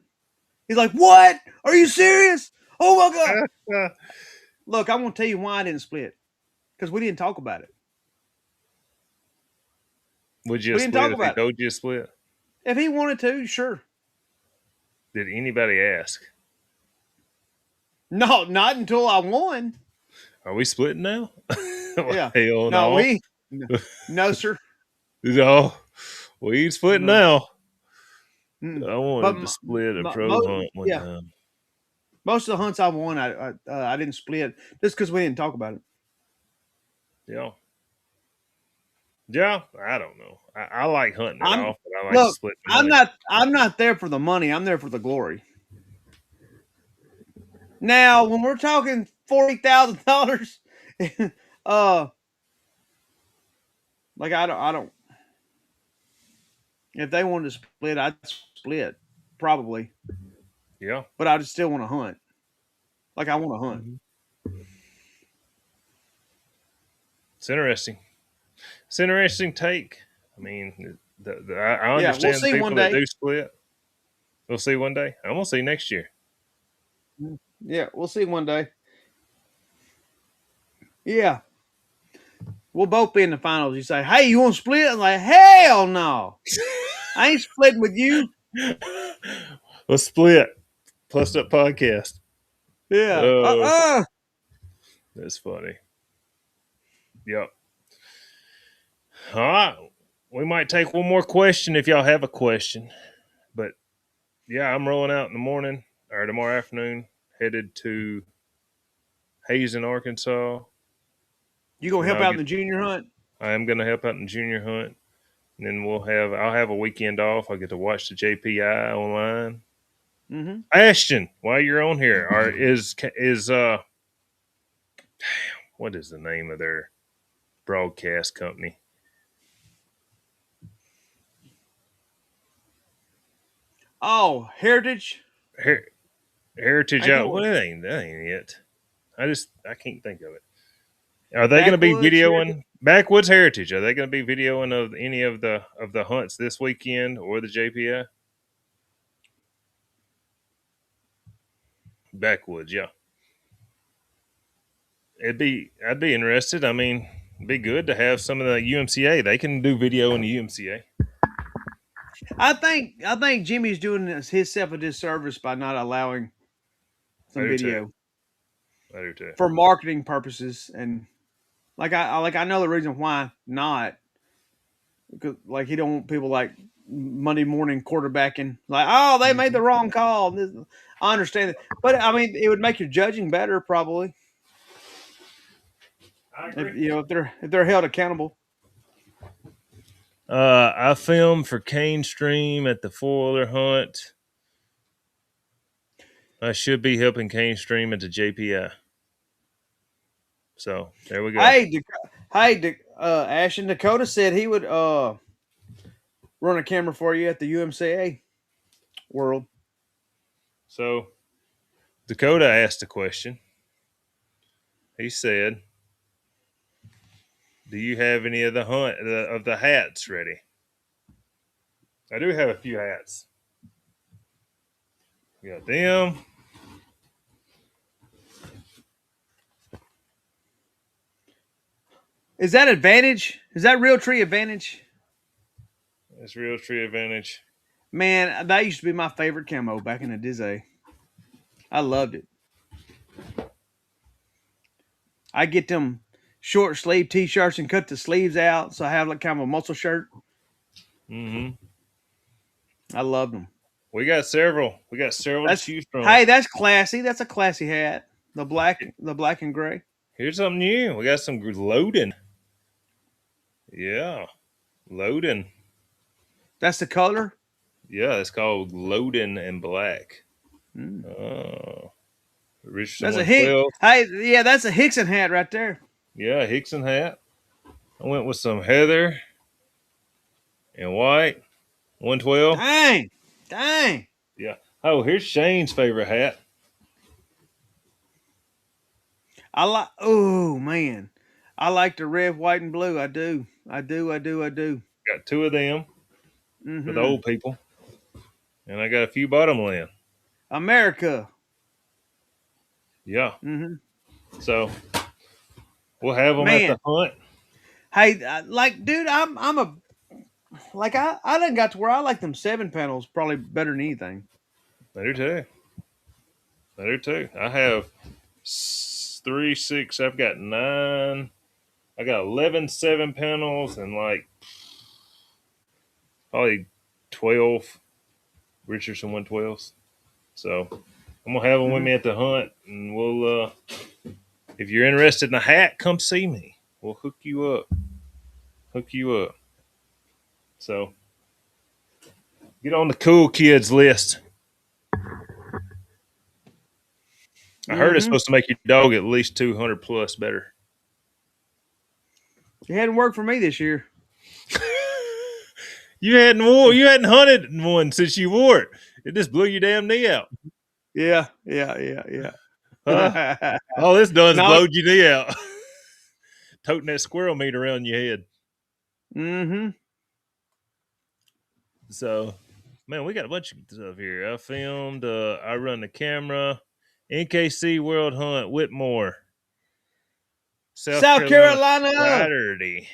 He's like, what? Are you serious? Oh my god! Look, I'm gonna tell you why I didn't split because we didn't talk about it. Would you We have didn't split talk if he about it. told you to split? If he wanted to, sure. Did anybody ask? No, not until I won. Are we splitting now? Yeah. Hell No, no. no, sir. No, we ain't splitting No. now. Mm. I But wanted to split a pro most, hunt one yeah, time. most of the hunts I won, I didn't split just because we didn't talk about it. Yeah. Yeah, I don't know. I like hunting it I'm off, but I like to look. split the I'm money. not. I'm not there for the money. I'm there for the glory. Now, when we're talking $40,000, uh, like I don't. I don't. If they wanted to split, I'd split probably, Yeah. but I just still want to hunt. Like I want to hunt. Mhm. It's interesting. It's an interesting take. I mean, I Yeah, we'll understand the see one people that day. do split. We'll see one day. I'm gonna see next year. Yeah, we'll see one day. Yeah, we'll both be in the finals. You say, "Hey, you want to split?" I'm like, "Hell no, I ain't splitting with you." Let's split. Plus up podcast. Yeah. Oh, that's funny. Yep. All right. We might take one more question if y'all have a question. But yeah, I'm rolling out in the morning or tomorrow afternoon, headed to Hazen, Arkansas. You gonna Then help out in the junior hunt? I am gonna help out in the junior hunt. And then I'll have a weekend off. I get to watch the JPI online. Mm-hmm. Ashton, while you're on here, is what is the name of their broadcast company? Oh, Heritage. Her- Heritage Ain't that Out. what? Well, that ain't it. I can't think of it. Are they going to be Backwoods Heritage. videoing Backwoods Heritage? Are they going to be videoing of any of the hunts this weekend or the JPI? Backwoods, yeah. I'd be interested. I mean, it'd be good to have some of the UMCA. They can do video in the UMCA. I think Jimmy's doing himself a disservice by not allowing I some do too. video I do too. for marketing purposes, and I know the reason why not. Because like he don't want people like Monday morning quarterbacking like, oh, they made the Mhm. wrong call. I understand it, but I mean it would make your judging better probably I if agree. if they're held accountable. I filmed for Cane Stream at the four-wheeler hunt. I should be helping Cane Stream at the JPI. So there we go. Hey, Ashton, Dakota said he would run a camera for you at the UMCA World. So Dakota asked a question. He said, "Do you have any of the hats ready?" I do have a few hats. We got them. Is that Advantage? Is that Real Tree Advantage? That's Real Tree Advantage. Man, that used to be my favorite camo back in the day. I loved it. I get them short sleeve t-shirts and cut the sleeves out, so I have like kind of a muscle shirt. Mm-hmm. I loved them. We got several. We got several to That's choose from. Hey, that's classy. That's a classy hat. The black and gray. Here's something new. We got some loading. Yeah, loading. That's the color. Yeah, it's called loading in black. Mm. Oh, Richardson That's a Hick. 112. Hey, yeah, that's a Hickson hat right there. Yeah, Hickson hat. I went with some heather and white. 112. Dang, dang. Yeah. Oh, here's Shane's favorite hat. I like. Oh man, I like the red, white, and blue. I do. I do. I do. I do. Got two of them for the Mm-hmm. old people. And I got a few bottomland. America. Yeah. Mm-hmm. So we'll have them at Man, the hunt. hey, like, dude, I'm a like I done got to where I like them 7 panels probably better than anything. I do too. I do too. I have 3, 6. I've got 9. I got 11 7 panels and like probably 12 Richardson 112s. So I'm gonna have them with Mm-hmm. me at the hunt, and we'll. If you're interested in a hat, come see me. We'll hook you up. Hook you up. So get on the cool kids list. I heard it's Mm-hmm. supposed to make your dog at least 200 plus better. It hadn't worked for me this year. You hadn't hunted one since you wore it. It just blew your damn knee out. Yeah, yeah. Huh? All it's done is No. blowed your knee out. Toting that squirrel meat around your head. Mm-hmm. So, man, we got a bunch of stuff here. I filmed. I run the camera. NKC World Hunt, Whitmore, South South Carolina, Carolina. Saturday.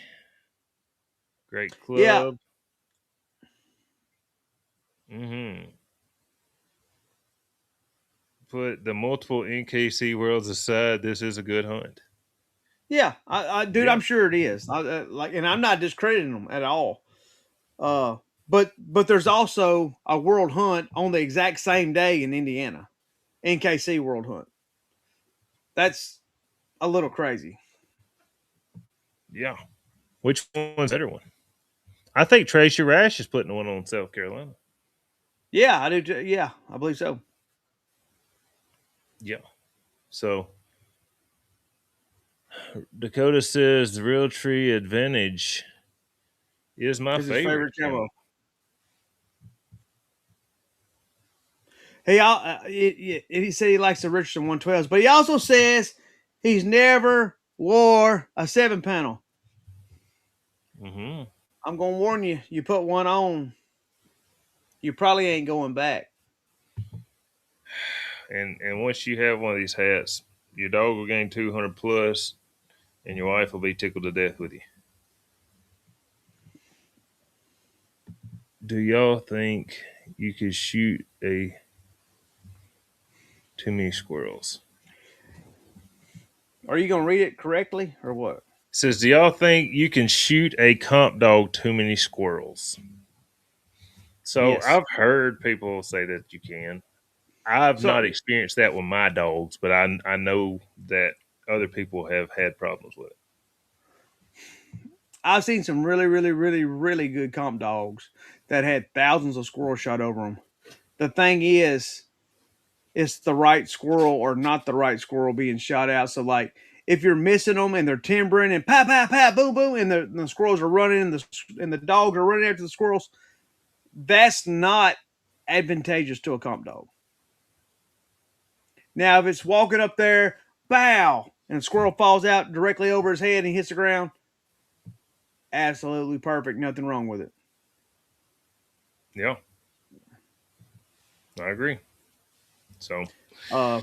Great Yeah. club. Mm-hmm. Put the multiple NKC worlds aside, this is a good hunt. Yeah. Dude, Yeah. I'm sure it is. And I'm not discrediting them at all. Uh, but there's also a world hunt on the exact same day in Indiana, NKC World Hunt. That's a little crazy. Yeah. Which one's the better one? I think Tracy Rash is putting one on South Carolina. Yeah, I do. Yeah, I believe so. Yeah. So Dakota says the Real Tree Advantage is my Is his favorite favorite camo. camo. He said he likes the Richardson 112s, but he also says he's never wore a 7 panel. Mm-hmm. I'm gonna warn you. You put one on, you probably ain't going back. And once you have one of these hats, your dog will gain 200 plus, and your wife will be tickled to death with you. Do y'all think you could shoot a too many squirrels? Are you gonna read it correctly or what? It says, do y'all think you can shoot a comp dog too many squirrels? So Yes. I've heard people say that you can. I've So not experienced that with my dogs, but I know that other people have had problems with it. I've seen some really good comp dogs that had thousands of squirrels shot over them. The thing is, it's the right squirrel or not the right squirrel being shot out. So like, if you're missing them and they're timbering and pat pat pat boom boom and the squirrels are running and the dogs are running after the squirrels, that's not advantageous to a comp dog. Now, if it's walking up there, bow, and the squirrel falls out directly over his head and hits the ground, absolutely perfect. Nothing wrong with it. Yeah, I agree. So, Uh,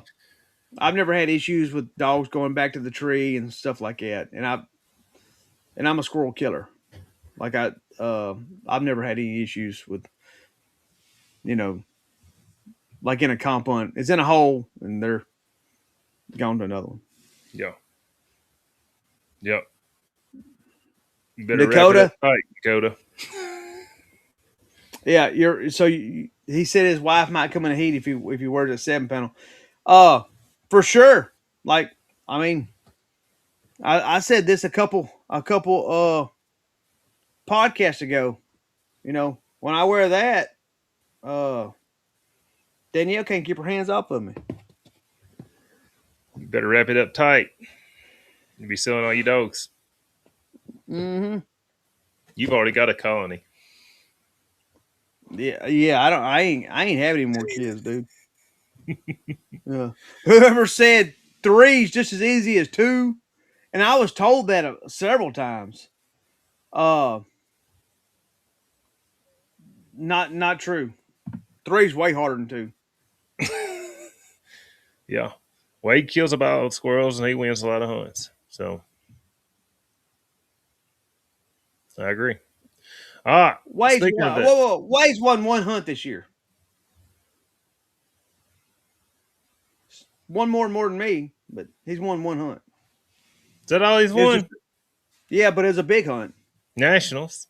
I've never had issues with dogs going back to the tree and stuff like that. And I'm a squirrel killer. Like I've never had any issues with, you know, like in a comp hunt. It's in a hole and they're gone to another one. yeah, yeah. You better wrap it up Dakota, tight, Dakota. yeah, he said his wife might come in a heat if he wears a 7 panel. For sure. Like, I mean, I said this a couple podcasts ago. You know, when I wear that, uh, Danielle can't keep her hands off of me. You better wrap it up tight. You be selling all your dogs. Mm-hmm. You've already got a colony. Yeah, yeah. I ain't having any more kids, dude. Whoever said three's just as easy as two, and I was told that several times. Uh, not true. Three's way harder than two. Yeah. Wade kills about squirrels and he wins a lot of hunts. So I agree. Ah, speaking of that, Wade's won one hunt this year. One more than me, but he's won one hunt. is that all he's It was just won? yeah, but it was a big hunt. Nationals.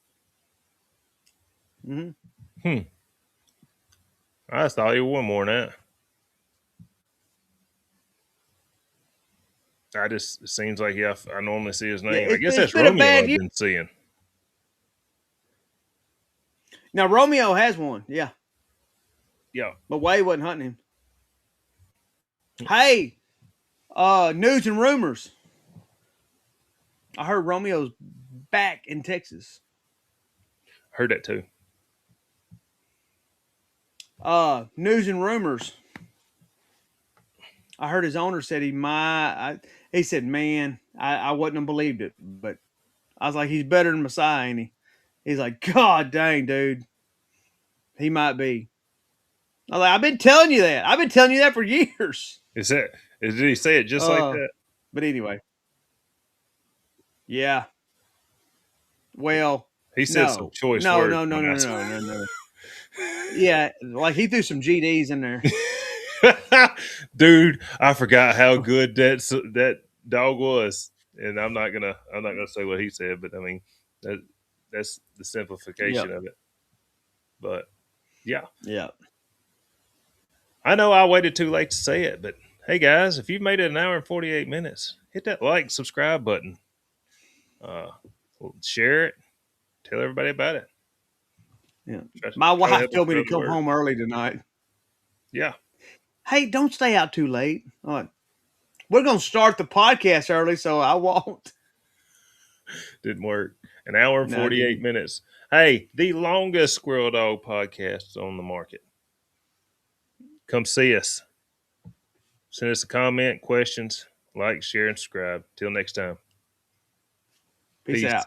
Mm-hmm. Hmm. I just thought he won more than that. It seems like I normally see his Yeah, name. I guess it's that's been a Romeo bad I've year. been seeing. Now Romeo has one, yeah, Yeah. but Wade wasn't hunting him. Hey, news and rumors. I heard Romeo's back in Texas. Heard that too. News and rumors. I heard his owner said he might. He said, "Man, I wouldn't have believed it, but I was like, he's better than Messiah, ain't he?" He's like, "God dang, dude, he might be." I was like, "I've been telling you that. I've been telling you that for years." Did he say it just like Uh, that? but anyway, yeah. Well, He said some no, choice no, words no, no, when no, I no, no, no. Yeah, like he threw some GDs in there. Dude, I forgot how good that dog was, and I'm not gonna say what he said, but I mean that that's the Yeah, simplification of it. But yeah, yeah. I know I waited too late to say it, but hey guys, if you've made it an hour and 48 minutes, hit that like subscribe button, uh, share it, tell everybody about it. Yeah. Try, My try to wife help us told me to spread the come word. home early tonight. Yeah, Hey, don't stay out too late. I'm like, we're gonna start the podcast early, so I won't. didn't work. An hour and No, I 48 didn't. minutes. Hey, the longest squirrel dog podcast on the market. Come see us. Send us a comment, questions, like, share, and subscribe. Till next time. Peace Peace. out.